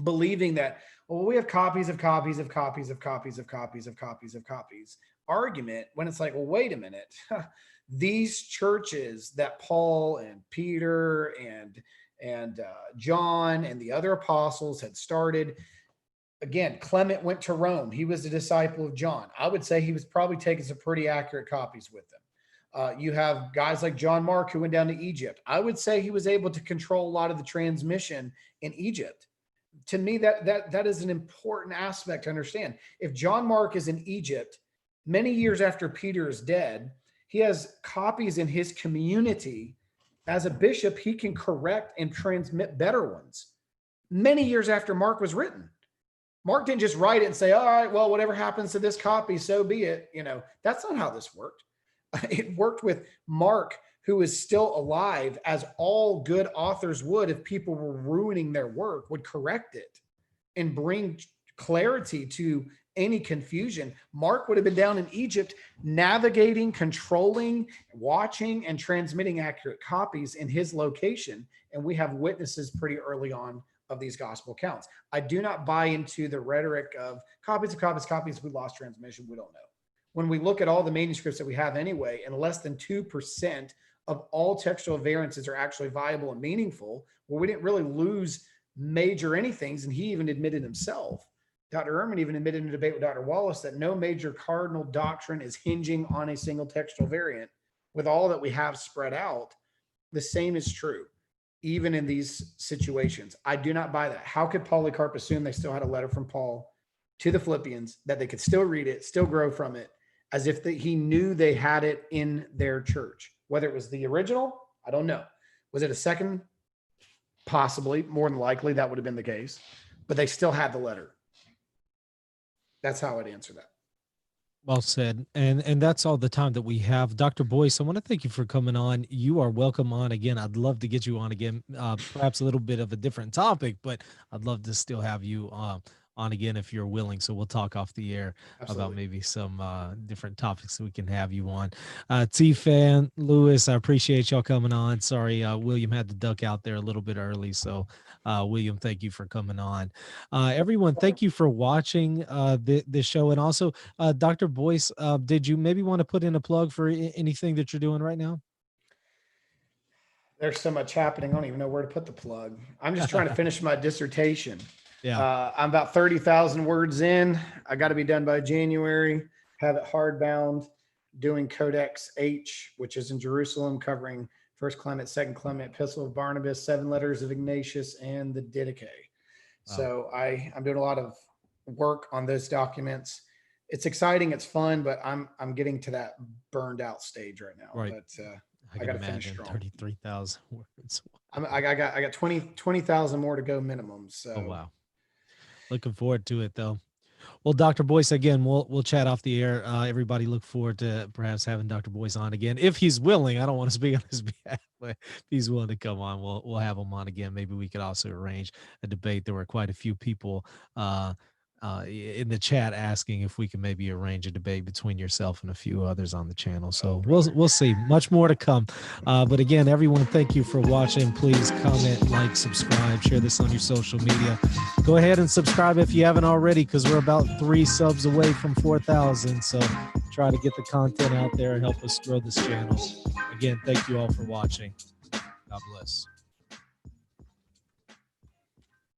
believing that, well, we have copies of copies of copies of copies of copies of copies of copies argument, when it's like, well, wait a minute. These churches that Paul and Peter and John and the other apostles had started, again, Clement went to Rome. He was a disciple of John. I would say he was probably taking some pretty accurate copies with them. You have guys like John Mark who went down to Egypt. I would say he was able to control a lot of the transmission in Egypt. To me, that is an important aspect to understand. If John Mark is in Egypt, many years after Peter is dead, he has copies in his community. As a bishop, he can correct and transmit better ones. Many years after Mark was written. Mark didn't just write it and say, all right, well, whatever happens to this copy, so be it. That's not how this worked. It worked with Mark, who is still alive, as all good authors would, if people were ruining their work, would correct it and bring clarity to any confusion. Mark would have been down in Egypt navigating, controlling, watching, and transmitting accurate copies in his location. And we have witnesses pretty early on of these gospel accounts. I do not buy into the rhetoric of copies, we lost transmission. We don't know. When we look at all the manuscripts that we have anyway, and less than 2% of all textual variances are actually viable and meaningful, well, we didn't really lose major anything. And he even admitted himself, Dr. Ehrman even admitted in a debate with Dr. Wallace, that no major cardinal doctrine is hinging on a single textual variant. With all that we have spread out, the same is true, even in these situations. I do not buy that. How could Polycarp assume they still had a letter from Paul to the Philippians, that they could still read it, still grow from it, as if he knew they had it in their church? Whether it was the original, I don't know. Was it a second? Possibly, more than likely that would have been the case, but they still had the letter. That's how I'd answer that. Well said. And that's all the time that we have. Dr. Boyce, I want to thank you for coming on. You are welcome on again. I'd love to get you on again, perhaps a little bit of a different topic, but I'd love to still have you on again if you're willing. So we'll talk off the air about Absolutely. maybe some different topics that we can have you on. T-Fan, Lewis, I appreciate y'all coming on. Sorry, William had to duck out there a little bit early. So William, thank you for coming on. Everyone, thank you for watching this show. And also, Dr. Boyce, did you maybe want to put in a plug for anything that you're doing right now? There's so much happening. I don't even know where to put the plug. I'm just trying to finish my dissertation. Yeah. I'm about 30,000 words in. I got to be done by January, have it hardbound, doing Codex H, which is in Jerusalem, covering First Clement, Second Clement, Epistle of Barnabas, 7 letters of Ignatius, and the Didache. So I'm doing a lot of work on those documents. It's exciting. It's fun, but I'm getting to that burned out stage right now. Right. But I got can to finish imagine strong. 33,000 words. I got 20,000 more to go minimum. So Oh, wow. Looking forward to it though. Well, Dr. Boyce, again, we'll chat off the air. Everybody look forward to perhaps having Dr. Boyce on again. If he's willing, I don't want to speak on his behalf, but if he's willing to come on, we'll have him on again. Maybe we could also arrange a debate. There were quite a few people in the chat asking if we can maybe arrange a debate between yourself and a few others on the channel. So we'll see. Much more to come. But again, everyone, thank you for watching. Please comment, like, subscribe, share this on your social media. Go ahead and subscribe if you haven't already, because we're about 3 subs away from 4,000. So try to get the content out there and help us grow this channel. Again, thank you all for watching. God bless.